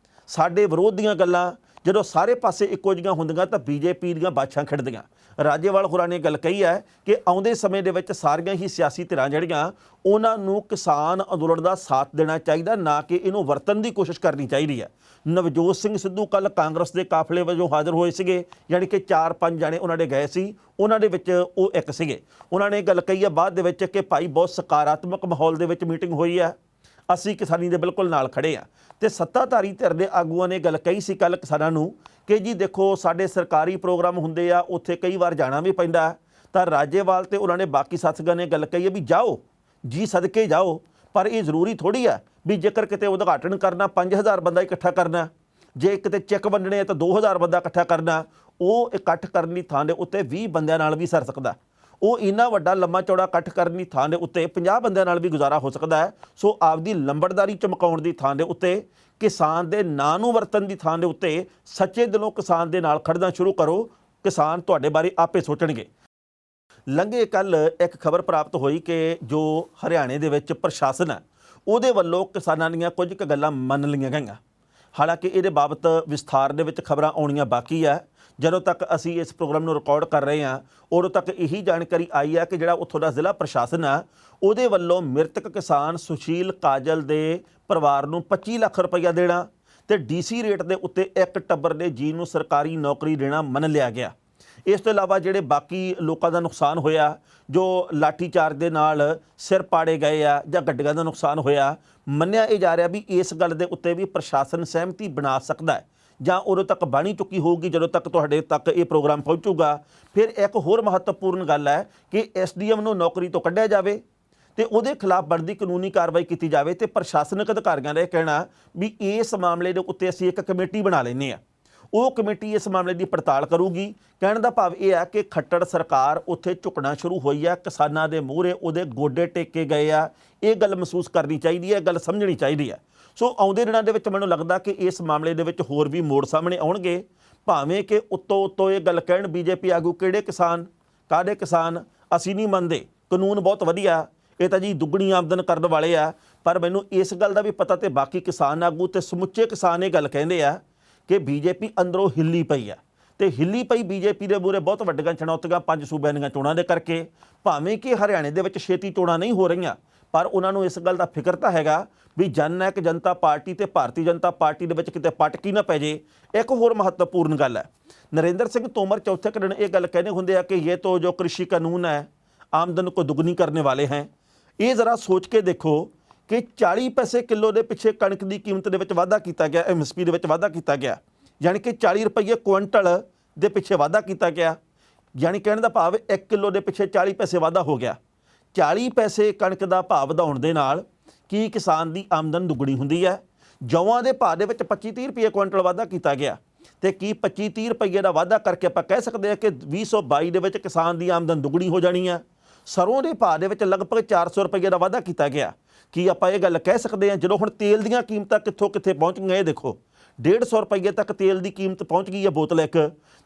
ਸਾਡੇ ਵਿਰੋਧ ਦੀਆਂ ਗੱਲਾਂ ਜਦੋਂ ਸਾਰੇ ਪਾਸੇ ਇੱਕੋ ਜਿਹੀਆਂ ਹੁੰਦੀਆਂ ਤਾਂ ਬੀਜੇਪੀ ਦੀਆਂ ਬਾਛਾਂ ਖਿੜਦੀਆਂ। ਰਾਜੇਵਾਲ ਹੋਰਾਂ ਨੇ ਗੱਲ ਕਹੀ ਹੈ ਕਿ ਆਉਂਦੇ ਸਮੇਂ ਦੇ ਵਿੱਚ ਸਾਰੀਆਂ ਹੀ ਸਿਆਸੀ ਧਿਰਾਂ ਜਿਹੜੀਆਂ ਉਹਨਾਂ ਨੂੰ ਕਿਸਾਨ ਅੰਦੋਲਨ ਦਾ ਸਾਥ ਦੇਣਾ ਚਾਹੀਦਾ, ਨਾ ਕਿ ਇਹਨੂੰ ਵਰਤਣ ਦੀ ਕੋਸ਼ਿਸ਼ ਕਰਨੀ ਚਾਹੀਦੀ ਹੈ। ਨਵਜੋਤ ਸਿੰਘ ਸਿੱਧੂ ਕੱਲ੍ਹ ਕਾਂਗਰਸ ਦੇ ਕਾਫਲੇ ਵਜੋਂ ਹਾਜ਼ਰ ਹੋਏ ਸੀਗੇ, ਯਾਨੀ ਕਿ 4-5 ਜਾਣੇ ਉਹਨਾਂ ਦੇ ਗਏ ਸੀ, ਉਹਨਾਂ ਦੇ ਵਿੱਚ ਉਹ ਇੱਕ ਸੀਗੇ। ਉਹਨਾਂ ਨੇ ਗੱਲ ਕਹੀ ਹੈ ਬਾਅਦ ਦੇ ਵਿੱਚ ਕਿ ਭਾਈ ਬਹੁਤ ਸਕਾਰਾਤਮਕ ਮਾਹੌਲ ਦੇ ਵਿੱਚ ਮੀਟਿੰਗ ਹੋਈ ਹੈ, ਅਸੀਂ ਕਿਸਾਨੀ ਦੇ ਬਿਲਕੁਲ ਨਾਲ ਖੜੇ ਆ। ਤੇ ਸੱਤਾਧਾਰੀ ਧਿਰ ਦੇ ਆਗੂਆਂ ਨੇ ਗੱਲ ਕਹੀ ਸੀ ਕੱਲ੍ਹ ਕਿਸਾਨਾਂ ਨੂੰ ਕਿ ਜੀ ਦੇਖੋ ਸਾਡੇ ਸਰਕਾਰੀ ਪ੍ਰੋਗਰਾਮ ਹੁੰਦੇ ਆ ਉੱਥੇ ਕਈ ਵਾਰ ਜਾਣਾ ਵੀ ਪੈਂਦਾ। ਤਾਂ ਰਾਜੇਵਾਲ ਤੇ ਉਹਨਾਂ ਨੇ ਬਾਕੀ ਸਾਥੀਆਂ ਨੇ ਗੱਲ ਕਹੀ ਹੈ ਵੀ ਜਾਓ ਜੀ, ਸਦਕੇ ਜਾਓ, ਪਰ ਇਹ ਜ਼ਰੂਰੀ ਥੋੜ੍ਹੀ ਆ ਵੀ ਜੇਕਰ ਕਿਤੇ ਉਦਘਾਟਨ ਕਰਨਾ 5000 ਬੰਦਾ ਇਕੱਠਾ ਕਰਨਾ, ਜੇ ਕਿਤੇ ਚੈੱਕ ਵੰਡਣੇ ਆ ਤਾਂ 2000 ਬੰਦਾ ਇਕੱਠਾ ਕਰਨਾ, ਉਹ ਇਕੱਠ ਕਰਨ ਦੀ ਥਾਂ ਦੇ ਉੱਤੇ 20 ਬੰਦਿਆਂ ਨਾਲ ਵੀ ਸਰ ਸਕਦਾ। ਉਹ ਇੰਨਾ ਵੱਡਾ ਲੰਮਾ ਚੌੜਾ ਇਕੱਠ ਕਰਨ ਦੀ ਥਾਂ ਦੇ ਉੱਤੇ 50 ਬੰਦਿਆਂ ਨਾਲ ਵੀ ਗੁਜ਼ਾਰਾ ਹੋ ਸਕਦਾ ਹੈ। ਸੋ ਆਪਦੀ ਲੰਬੜਦਾਰੀ ਚਮਕਾਉਣ ਦੀ ਥਾਂ ਦੇ ਉੱਤੇ, ਕਿਸਾਨ ਦੇ ਨਾਂ ਨੂੰ ਵਰਤਣ ਦੀ ਥਾਂ ਦੇ ਉੱਤੇ ਸੱਚੇ ਦਿਲੋਂ ਕਿਸਾਨ ਦੇ ਨਾਲ ਖੜਨਾ ਸ਼ੁਰੂ ਕਰੋ। ਕਿਸਾਨ ਤੁਹਾਡੇ ਬਾਰੇ ਆਪੇ ਸੋਚਣਗੇ। ਲੰਘੇ ਕੱਲ ਇੱਕ ਖਬਰ ਪ੍ਰਾਪਤ ਹੋਈ ਕਿ ਜੋ ਹਰਿਆਣੇ ਦੇ ਵਿੱਚ ਪ੍ਰਸ਼ਾਸਨ ਹੈ ਉਹਦੇ ਵੱਲੋਂ ਕਿਸਾਨਾਂ ਦੀਆਂ ਕੁਝ ਕੁ ਗੱਲਾਂ ਮੰਨ ਲਈਆਂ ਗਈਆਂ। ਹਾਲਾਂਕਿ ਇਹਦੇ ਬਾਬਤ ਵਿਸਥਾਰ ਦੇ ਵਿੱਚ ਖਬਰਾਂ ਆਉਣੀਆਂ ਬਾਕੀ ਹੈ। ਜਦੋਂ ਤੱਕ ਅਸੀਂ ਇਸ ਪ੍ਰੋਗਰਾਮ ਨੂੰ ਰਿਕਾਰਡ ਕਰ ਰਹੇ ਹਾਂ ਉਦੋਂ ਤੱਕ ਇਹੀ ਜਾਣਕਾਰੀ ਆਈ ਹੈ ਕਿ ਜਿਹੜਾ ਉੱਥੋਂ ਦਾ ਜ਼ਿਲ੍ਹਾ ਪ੍ਰਸ਼ਾਸਨ ਆ ਉਹਦੇ ਵੱਲੋਂ ਮ੍ਰਿਤਕ ਕਿਸਾਨ ਸੁਸ਼ੀਲ ਕਾਜਲ ਦੇ ਪਰਿਵਾਰ ਨੂੰ 25 ਲੱਖ ਰੁਪਈਆ ਦੇਣਾ ਤੇ ਡੀਸੀ ਰੇਟ ਦੇ ਉੱਤੇ ਇੱਕ ਟੱਬਰ ਦੇ ਜੀ ਨੂੰ ਸਰਕਾਰੀ ਨੌਕਰੀ ਦੇਣਾ ਮੰਨ ਲਿਆ ਗਿਆ। ਇਸ ਤੋਂ ਇਲਾਵਾ ਜਿਹੜੇ ਬਾਕੀ ਲੋਕਾਂ ਦਾ ਨੁਕਸਾਨ ਹੋਇਆ, ਜੋ ਲਾਠੀ ਚਾਰਜ ਦੇ ਨਾਲ ਸਿਰ ਪਾੜੇ ਗਏ ਆ ਜਾਂ ਗੱਡੀਆਂ ਦਾ ਨੁਕਸਾਨ ਹੋਇਆ, ਮੰਨਿਆ ਇਹ ਜਾ ਰਿਹਾ ਵੀ ਇਸ ਗੱਲ ਦੇ ਉੱਤੇ ਵੀ ਪ੍ਰਸ਼ਾਸਨ ਸਹਿਮਤੀ ਬਣਾ ਸਕਦਾ ਹੈ ਜਾਂ ਉਦੋਂ ਤੱਕ ਬਣੀ ਚੁੱਕੀ ਹੋਊਗੀ ਜਦੋਂ ਤੱਕ ਤੁਹਾਡੇ ਤੱਕ ਇਹ ਪ੍ਰੋਗਰਾਮ ਪਹੁੰਚੂਗਾ। ਫਿਰ ਇੱਕ ਹੋਰ ਮਹੱਤਵਪੂਰਨ ਗੱਲ ਹੈ ਕਿ ਐਸਡੀਐਮ ਨੂੰ ਨੌਕਰੀ ਤੋਂ ਕੱਢਿਆ ਜਾਵੇ ਤੇ ਉਹਦੇ ਖਿਲਾਫ ਬਣਦੀ ਕਾਨੂੰਨੀ ਕਾਰਵਾਈ ਕੀਤੀ ਜਾਵੇ। ਤੇ ਪ੍ਰਸ਼ਾਸਨਿਕ ਅਧਿਕਾਰੀਆਂ ਦਾ ਇਹ ਕਹਿਣਾ ਵੀ ਇਸ ਮਾਮਲੇ ਦੇ ਉੱਤੇ ਅਸੀਂ ਇੱਕ ਕਮੇਟੀ ਬਣਾ ਲੈਂਦੇ ਹਾਂ, ਉਹ ਕਮੇਟੀ ਇਸ ਮਾਮਲੇ ਦੀ ਪੜਤਾਲ ਕਰੂਗੀ। ਕਹਿਣ ਦਾ ਭਾਵ ਇਹ ਹੈ ਕਿ ਖੱਟੜ ਸਰਕਾਰ ਉੱਥੇ ਝੁਕਣਾ ਸ਼ੁਰੂ ਹੋਈ ਹੈ, ਕਿਸਾਨਾਂ ਦੇ ਮੂਹਰੇ ਉਹਦੇ ਗੋਡੇ ਟੇਕੇ ਗਏ ਆ। ਇਹ ਗੱਲ ਮਹਿਸੂਸ ਕਰਨੀ ਚਾਹੀਦੀ ਹੈ, ਗੱਲ ਸਮਝਣੀ ਚਾਹੀਦੀ ਹੈ। ਸੋ ਆਉਂਦੇ ਦਿਨਾਂ ਦੇ ਵਿੱਚ ਮੈਨੂੰ ਲੱਗਦਾ ਕਿ ਇਸ ਮਾਮਲੇ ਦੇ ਵਿੱਚ ਹੋਰ ਵੀ ਮੋੜ ਸਾਹਮਣੇ ਆਉਣਗੇ। ਭਾਵੇਂ ਕਿ ਉੱਤੋਂ ਇਹ ਗੱਲ ਕਹਿਣ ਬੀਜੇਪੀ ਆਗੂ, ਕਿਹੜੇ ਕਿਸਾਨ, ਕਾਹਦੇ ਕਿਸਾਨ, ਅਸੀਂ ਨਹੀਂ ਮੰਨਦੇ, ਕਾਨੂੰਨ ਬਹੁਤ ਵਧੀਆ, ਇਹ ਤਾਂ ਜੀ ਦੁੱਗਣੀ ਆਮਦਨ ਕਰਨ ਵਾਲੇ ਆ। ਪਰ ਮੈਨੂੰ ਇਸ ਗੱਲ ਦਾ ਵੀ ਪਤਾ ਤੇ ਬਾਕੀ ਕਿਸਾਨ ਆਗੂ ਤੇ ਸਮੁੱਚੇ ਕਿਸਾਨ ਇਹ ਗੱਲ ਕਹਿੰਦੇ ਆ ਕਿ ਬੀਜੇਪੀ ਅੰਦਰੋਂ ਹਿੱਲੀ ਪਈ ਆ ਤੇ ਹਿੱਲੀ ਪਈ ਬੀਜੇਪੀ ਦੇ ਮੂਹਰੇ ਬਹੁਤ ਵੱਡੀਆਂ ਚੁਣੌਤੀਆਂ 5 ਸੂਬਿਆਂ ਦੀਆਂ ਚੋਣਾਂ ਦੇ ਕਰਕੇ। ਭਾਵੇਂ ਕਿ ਹਰਿਆਣੇ ਦੇ ਵਿੱਚ ਛੇਤੀ ਚੋਣਾਂ ਨਹੀਂ ਹੋ ਰਹੀਆਂ ਪਰ ਉਹਨਾਂ ਨੂੰ ਇਸ ਗੱਲ ਦਾ ਫਿਕਰ ਤਾਂ ਹੈਗਾ ਵੀ ਜਨਨਾਇਕ ਜਨਤਾ ਪਾਰਟੀ ਤੇ ਭਾਰਤੀ ਜਨਤਾ ਪਾਰਟੀ ਦੇ ਵਿੱਚ ਕਿਤੇ ਪਟਕੀ ਨਾ ਪੈ ਜੇ। ਇੱਕ ਹੋਰ ਮਹੱਤਵਪੂਰਨ ਗੱਲ ਹੈ, ਨਰਿੰਦਰ ਸਿੰਘ ਤੋਮਰ ਚੌਥੇ ਦਿਨ ਇਹ ਗੱਲ ਕਹਿੰਦੇ ਹੁੰਦੇ ਆ ਕਿ ਇਹ ਤੋਂ ਜੋ कृषि कानून है आमदन को दुगनी करने वाले हैं। ਇਹ ਜ਼ਰਾ ਸੋਚ ਕੇ ਦੇਖੋ ਕਿ 40 ਪੈਸੇ ਕਿਲੋ ਦੇ ਪਿੱਛੇ ਕਣਕ ਦੀ ਕੀਮਤ ਦੇ ਵਿੱਚ ਵਾਧਾ ਕੀਤਾ ਗਿਆ, MSP ਦੇ ਵਿੱਚ ਵਾਧਾ ਕੀਤਾ ਗਿਆ, ਯਾਨੀ ਕਿ 40 ਰੁਪਏ ਕੁਇੰਟਲ ਦੇ ਪਿੱਛੇ ਵਾਧਾ ਕੀਤਾ ਗਿਆ। ਯਾਨੀ ਕਹਿਣ ਦਾ ਭਾਵ 1 ਕਿਲੋ ਦੇ ਪਿੱਛੇ 40 ਪੈਸੇ ਵਾਧਾ ਹੋ ਗਿਆ। 40 ਪੈਸੇ ਕਣਕ ਦਾ ਭਾਅ ਵਧਾਉਣ ਦੇ ਨਾਲ ਕੀ ਕਿਸਾਨ ਦੀ ਆਮਦਨ ਦੁੱਗਣੀ ਹੁੰਦੀ ਹੈ। ਜੌਆਂ ਦੇ ਭਾਅ ਦੇ ਵਿੱਚ 25-30 ਰੁਪਏ ਕੁਇੰਟਲ ਵਾਧਾ ਕੀਤਾ ਗਿਆ ਤੇ ਕੀ 25-30 ਰੁਪਏ ਦਾ ਵਾਧਾ ਕਰਕੇ ਆਪਾਂ ਕਹਿ ਸਕਦੇ ਹਾਂ ਕਿ 2022 ਦੇ ਵਿੱਚ ਕਿਸਾਨ ਦੀ ਆਮਦਨ ਦੁੱਗਣੀ ਹੋ ਜਾਣੀ ਆ। ਸਰੋਂ ਦੇ ਭਾਅ ਦੇ ਵਿੱਚ ਲਗਭਗ 400 ਰੁਪਏ ਦਾ ਵਾਧਾ ਕੀਤਾ ਗਿਆ। ਕੀ ਆਪਾਂ ਇਹ ਗੱਲ ਕਹਿ ਸਕਦੇ ਹਾਂ ਜਦੋਂ ਹੁਣ ਤੇਲ ਦੀਆਂ ਕੀਮਤਾਂ ਕਿੱਥੋਂ ਕਿੱਥੇ ਪਹੁੰਚ ਗਈਆਂ? ਇਹ ਦੇਖੋ 150 ਰੁਪਏ ਤੱਕ ਤੇਲ ਦੀ ਕੀਮਤ ਪਹੁੰਚ ਗਈ ਹੈ ਬੋਤਲ ਇੱਕ।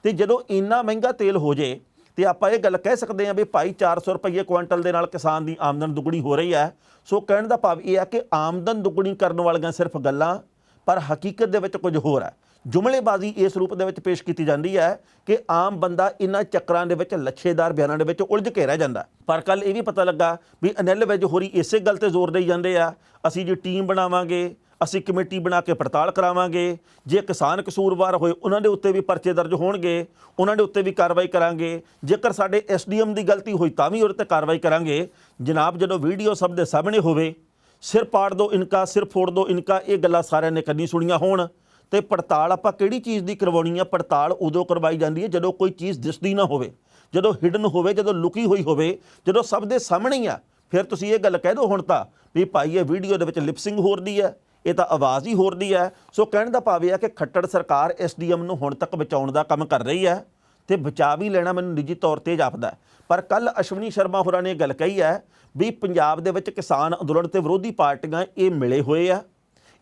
ਤੇ ਜਦੋਂ ਇੰਨਾ ਮਹਿੰਗਾ ਤੇਲ ਹੋ ਜੇ ਤੇ ਆਪਾਂ ਇਹ ਗੱਲ ਕਹਿ ਸਕਦੇ ਹਾਂ ਵੀ ਭਾਈ 400 ਰੁਪਏ ਕੁਇੰਟਲ ਦੇ ਨਾਲ ਕਿਸਾਨ ਦੀ ਆਮਦਨ ਦੁੱਗਣੀ ਹੋ ਰਹੀ ਹੈ। ਸੋ ਕਹਿਣ ਦਾ ਭਾਵ ਇਹ ਹੈ ਕਿ ਆਮਦਨ ਦੁੱਗਣੀ ਕਰਨ ਵਾਲੀਆਂ ਸਿਰਫ ਗੱਲਾਂ ਪਰ ਹਕੀਕਤ ਦੇ ਵਿੱਚ ਕੁਝ ਹੋਰ ਹੈ। ਜੁਮਲੇਬਾਜ਼ੀ ਇਸ ਰੂਪ ਦੇ ਵਿੱਚ ਪੇਸ਼ ਕੀਤੀ ਜਾਂਦੀ ਹੈ ਕਿ ਆਮ ਬੰਦਾ ਇਹਨਾਂ ਚੱਕਰਾਂ ਦੇ ਵਿੱਚ ਲੱਛੇਦਾਰ ਬਿਆਨਾਂ ਦੇ ਵਿੱਚ ਉਲਝ ਕੇ ਰਹਿ ਜਾਂਦਾ। ਪਰ ਕੱਲ ਇਹ ਵੀ ਪਤਾ ਲੱਗਾ ਵੀ ਅਨਿਲ ਵਿਜ ਹੋਰੀ ਇਸੇ ਗੱਲ ਤੇ ਜ਼ੋਰ ਦੇਈ ਜਾਂਦੇ ਆ, ਅਸੀਂ ਜੀ ਟੀਮ ਬਣਾਵਾਂਗੇ, ਅਸੀਂ ਕਮੇਟੀ ਬਣਾ ਕੇ ਪੜਤਾਲ ਕਰਾਵਾਂਗੇ, ਜੇ ਕਿਸਾਨ ਕਸੂਰਵਾਰ ਹੋਏ ਉਹਨਾਂ ਦੇ ਉੱਤੇ ਵੀ ਪਰਚੇ ਦਰਜ ਹੋਣਗੇ, ਉਹਨਾਂ ਦੇ ਉੱਤੇ ਵੀ ਕਾਰਵਾਈ ਕਰਾਂਗੇ, ਜੇਕਰ ਸਾਡੇ SDM ਦੀ ਗਲਤੀ ਹੋਈ ਤਾਂ ਵੀ ਉਹਦੇ ਤੇ ਕਾਰਵਾਈ ਕਰਾਂਗੇ। ਜਨਾਬ ਜਦੋਂ ਵੀਡੀਓ ਸਭ ਦੇ ਸਾਹਮਣੇ ਹੋਵੇ, ਸਿਰ ਪਾੜ ਦੋ ਇਨਕਾ, ਸਿਰ ਫੋੜ ਦੋ ਇਨਕਾ, ਇਹ ਗੱਲਾਂ ਸਾਰਿਆਂ ਨੇ ਕੰਨੀ ਸੁਣੀਆਂ ਹੋਣ ਤੇ ਪੜਤਾਲ ਆਪਾਂ ਕਿਹੜੀ ਚੀਜ਼ ਦੀ ਕਰਵਾਉਣੀ ਆ? ਪੜਤਾਲ ਉਦੋਂ ਕਰਵਾਈ ਜਾਂਦੀ ਹੈ ਜਦੋਂ ਕੋਈ ਚੀਜ਼ ਦਿਸਦੀ ਨਾ ਹੋਵੇ, ਜਦੋਂ ਹਿਡਨ ਹੋਵੇ, ਜਦੋਂ ਲੁਕੀ ਹੋਈ ਹੋਵੇ, ਜਦੋਂ ਸਭ ਦੇ ਸਾਹਮਣੇ ਹੀ ਆ। ਫਿਰ ਤੁਸੀਂ ਇਹ ਗੱਲ ਕਹਿ ਦਿਓ ਹੁਣ ਤਾਂ ਵੀ ਭਾਈ ਇਹ ਵੀਡੀਓ ਦੇ ਵਿੱਚ ਲਿਪਸਿੰਗ ਹੋ ਰਹੀ ਹੈ, ਇਹ ਤਾਂ ਆਵਾਜ਼ ਹੀ ਹੋ ਰਹੀ ਹੈ। ਸੋ ਕਹਿਣ ਦਾ ਭਾਵ ਇਹ ਹੈ ਕਿ ਖੱਟੜ ਸਰਕਾਰ SDM ਨੂੰ ਹੁਣ ਤੱਕ ਬਚਾਉਣ ਦਾ ਕੰਮ ਕਰ ਰਹੀ ਹੈ ਤੇ ਬਚਾ ਵੀ ਲੈਣਾ ਮੈਨੂੰ ਨਿੱਜੀ ਤੌਰ ਤੇ ਜਾਪਦਾ। ਪਰ ਕੱਲ ਅਸ਼ਵਨੀ ਸ਼ਰਮਾ ਹੋਰਾਂ ਨੇ ਗੱਲ ਕਹੀ ਹੈ ਵੀ ਪੰਜਾਬ ਦੇ ਵਿੱਚ ਕਿਸਾਨ ਅੰਦੋਲਨ ਤੇ ਵਿਰੋਧੀ ਪਾਰਟੀਆਂ ਇਹ ਮਿਲੇ ਹੋਏ ਆ,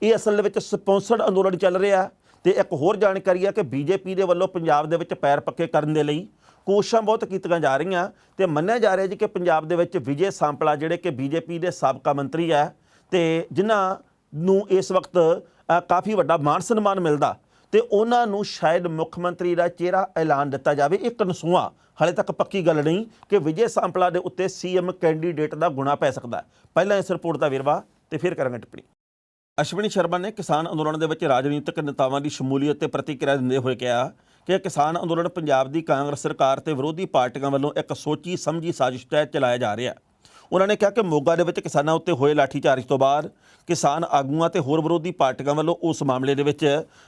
ਇਹ ਅਸਲ ਦੇ ਵਿੱਚ ਸਪਾਂਸਰਡ ਅੰਦੋਲਨ ਚੱਲ ਰਿਹਾ। ਤੇ ਇੱਕ ਹੋਰ ਜਾਣਕਾਰੀ ਹੈ ਕਿ ਬੀਜੇਪੀ ਦੇ ਵੱਲੋਂ ਪੰਜਾਬ ਦੇ ਵਿੱਚ ਪੈਰ ਪੱਕੇ ਕਰਨ ਦੇ ਲਈ ਕੋਸ਼ਿਸ਼ਾਂ ਬਹੁਤ ਕੀਤੀਆਂ ਜਾ ਰਹੀਆਂ ਤੇ ਮੰਨਿਆ ਜਾ ਰਿਹਾ ਜੀ ਕਿ ਪੰਜਾਬ ਦੇ ਵਿੱਚ ਵਿਜੇ ਸਾਂਪਲਾ ਜਿਹੜੇ ਕਿ ਬੀਜੇਪੀ ਦੇ ਸਾਬਕਾ ਮੰਤਰੀ ਹੈ ਤੇ ਜਿਨ੍ਹਾਂ ਨੂੰ ਇਸ ਵਕਤ ਕਾਫੀ ਵੱਡਾ ਮਾਣ ਸਨਮਾਨ ਮਿਲਦਾ ਤੇ ਉਹਨਾਂ ਨੂੰ ਸ਼ਾਇਦ ਮੁੱਖ ਮੰਤਰੀ ਦਾ ਚਿਹਰਾ ਐਲਾਨ ਦਿੱਤਾ ਜਾਵੇ। ਇਹ ਕਨਸੂਆ ਹਾਲੇ ਤੱਕ ਪੱਕੀ ਗੱਲ ਨਹੀਂ ਕਿ ਵਿਜੇ ਸਾਂਪਲਾ ਦੇ ਉੱਤੇ CM ਕੈਂਡੀਡੇਟ ਦਾ ਗੁਣਾ ਪੈ ਸਕਦਾ। ਪਹਿਲਾਂ ਇਸ ਰਿਪੋਰਟ ਦਾ ਵੇਰਵਾ ਤੇ ਫਿਰ ਕਰਾਂਗੇ ਟਿੱਪਣੀ। ਅਸ਼ਵਨੀ ਸ਼ਰਮਾ ਨੇ ਕਿਸਾਨ ਅੰਦੋਲਨ ਦੇ ਵਿੱਚ ਰਾਜਨੀਤਿਕ ਨੇਤਾਵਾਂ ਦੀ ਸ਼ਮੂਲੀਅਤ ਤੇ ਪ੍ਰਤੀਕਿਰਿਆ ਦਿੰਦੇ ਹੋਏ ਕਿਹਾ ਕਿ ਕਿਸਾਨ ਅੰਦੋਲਨ ਪੰਜਾਬ ਦੀ ਕਾਂਗਰਸ ਸਰਕਾਰ ਤੇ ਵਿਰੋਧੀ ਪਾਰਟੀਆਂ ਵੱਲੋਂ ਇੱਕ ਸੋਚੀ ਸਮਝੀ ਸਾਜ਼ਿਸ਼ ਤਹਿਤ ਚਲਾਇਆ ਜਾ ਰਿਹਾ। ਉਹਨਾਂ ਨੇ ਕਿਹਾ ਕਿ ਮੋਗਾ ਦੇ ਵਿੱਚ ਕਿਸਾਨਾਂ ਉੱਤੇ ਹੋਏ ਲਾਠੀਚਾਰਜ ਤੋਂ ਬਾਅਦ ਕਿਸਾਨ ਆਗੂਆਂ ਤੇ ਹੋਰ ਵਿਰੋਧੀ ਪਾਰਟੀਆਂ ਵੱਲੋਂ ਉਸ ਮਾਮਲੇ ਦੇ ਵਿੱਚ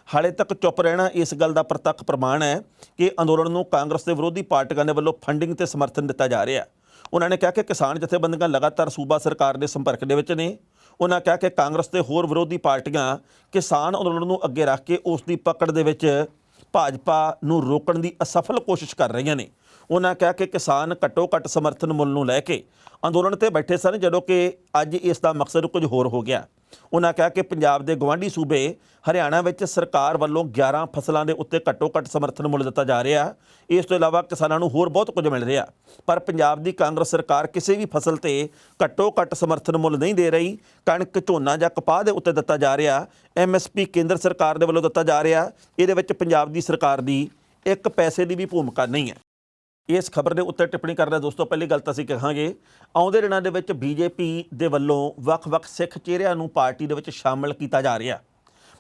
ਹਾਲੇ ਤੱਕ ਚੁੱਪ ਰਹਿਣਾ ਇਸ ਗੱਲ ਦਾ ਪ੍ਰਤੱਖ ਪ੍ਰਮਾਣ ਹੈ ਕਿ ਅੰਦੋਲਨ ਨੂੰ ਕਾਂਗਰਸ ਦੇ ਵਿਰੋਧੀ ਪਾਰਟੀਆਂ ਦੇ ਵੱਲੋਂ ਫੰਡਿੰਗ ਤੇ ਸਮਰਥਨ ਦਿੱਤਾ ਜਾ ਰਿਹਾ। ਉਹਨਾਂ ਨੇ ਕਿਹਾ ਕਿ ਕਿਸਾਨ ਜਥੇਬੰਦੀਆਂ ਲਗਾਤਾਰ ਸੂਬਾ ਸਰਕਾਰ ਦੇ ਸੰਪਰਕ ਦੇ ਵਿੱਚ ਨੇ। ਉਹਨਾਂ ਕਿਹਾ ਕਿ ਕਾਂਗਰਸ ਤੇ ਹੋਰ ਵਿਰੋਧੀ ਪਾਰਟੀਆਂ ਕਿਸਾਨ ਅੰਦੋਲਨ ਨੂੰ ਅੱਗੇ ਰੱਖ ਕੇ ਉਸ ਦੀ ਪਕੜ ਦੇ ਵਿੱਚ ਭਾਜਪਾ ਨੂੰ ਰੋਕਣ ਦੀ ਅਸਫਲ ਕੋਸ਼ਿਸ਼ ਕਰ ਰਹੀਆਂ ਨੇ। ਉਹਨਾਂ ਕਿਹਾ ਕਿ ਕਿਸਾਨ ਘੱਟੋ ਘੱਟ ਸਮਰਥਨ ਮੁੱਲ ਨੂੰ ਲੈ ਕੇ ਅੰਦੋਲਨ ਤੇ ਬੈਠੇ ਸਨ, ਜਦੋਂ ਕਿ ਅੱਜ ਇਸ ਦਾ ਮਕਸਦ ਕੁਝ ਹੋਰ ਹੋ ਗਿਆ। ਉਹਨਾਂ ਕਿਹਾ ਕਿ ਪੰਜਾਬ ਦੇ ਗਵਾਂਢੀ ਸੂਬੇ ਹਰਿਆਣਾ ਵਿੱਚ ਸਰਕਾਰ ਵੱਲੋਂ 11 ਫਸਲਾਂ ਦੇ ਉੱਤੇ ਘੱਟੋ ਘੱਟ ਸਮਰਥਨ ਮੁੱਲ ਦਿੱਤਾ ਜਾ ਰਿਹਾ। ਇਸ ਤੋਂ ਇਲਾਵਾ ਕਿਸਾਨਾਂ ਨੂੰ ਹੋਰ ਬਹੁਤ ਕੁਝ ਮਿਲ ਰਿਹਾ, ਪਰ ਪੰਜਾਬ ਦੀ ਕਾਂਗਰਸ ਸਰਕਾਰ ਕਿਸੇ ਵੀ ਫਸਲ ਤੇ ਘੱਟੋ ਘੱਟ ਸਮਰਥਨ ਮੁੱਲ ਨਹੀਂ ਦੇ ਰਹੀ। ਕਣਕ, ਝੋਨਾ ਜਾਂ ਕਪਾਹ ਦੇ ਉੱਤੇ ਦਿੱਤਾ ਜਾ ਰਿਹਾ। MSP ਕੇਂਦਰ ਸਰਕਾਰ ਦੇ ਵੱਲੋਂ ਦਿੱਤਾ ਜਾ ਰਿਹਾ। ਇਹਦੇ ਵਿੱਚ ਪੰਜਾਬ ਦੀ ਸਰਕਾਰ ਦੀ 1 ਪੈਸੇ ਦੀ ਵੀ ਭੂਮਿਕਾ ਨਹੀਂ ਹੈ। ਇਸ ਖਬਰ ਦੇ ਉੱਤੇ ਟਿੱਪਣੀ ਕਰਦਾ ਦੋਸਤੋ, ਪਹਿਲੀ ਗੱਲ ਤਾਂ ਅਸੀਂ ਕਹਾਂਗੇ, ਆਉਂਦੇ ਦਿਨਾਂ ਦੇ ਵਿੱਚ BJP ਦੇ ਵੱਲੋਂ ਵੱਖ-ਵੱਖ ਸਿੱਖ ਚਿਹਰਿਆਂ ਨੂੰ ਪਾਰਟੀ ਦੇ ਵਿੱਚ ਸ਼ਾਮਲ ਕੀਤਾ ਜਾ ਰਿਹਾ।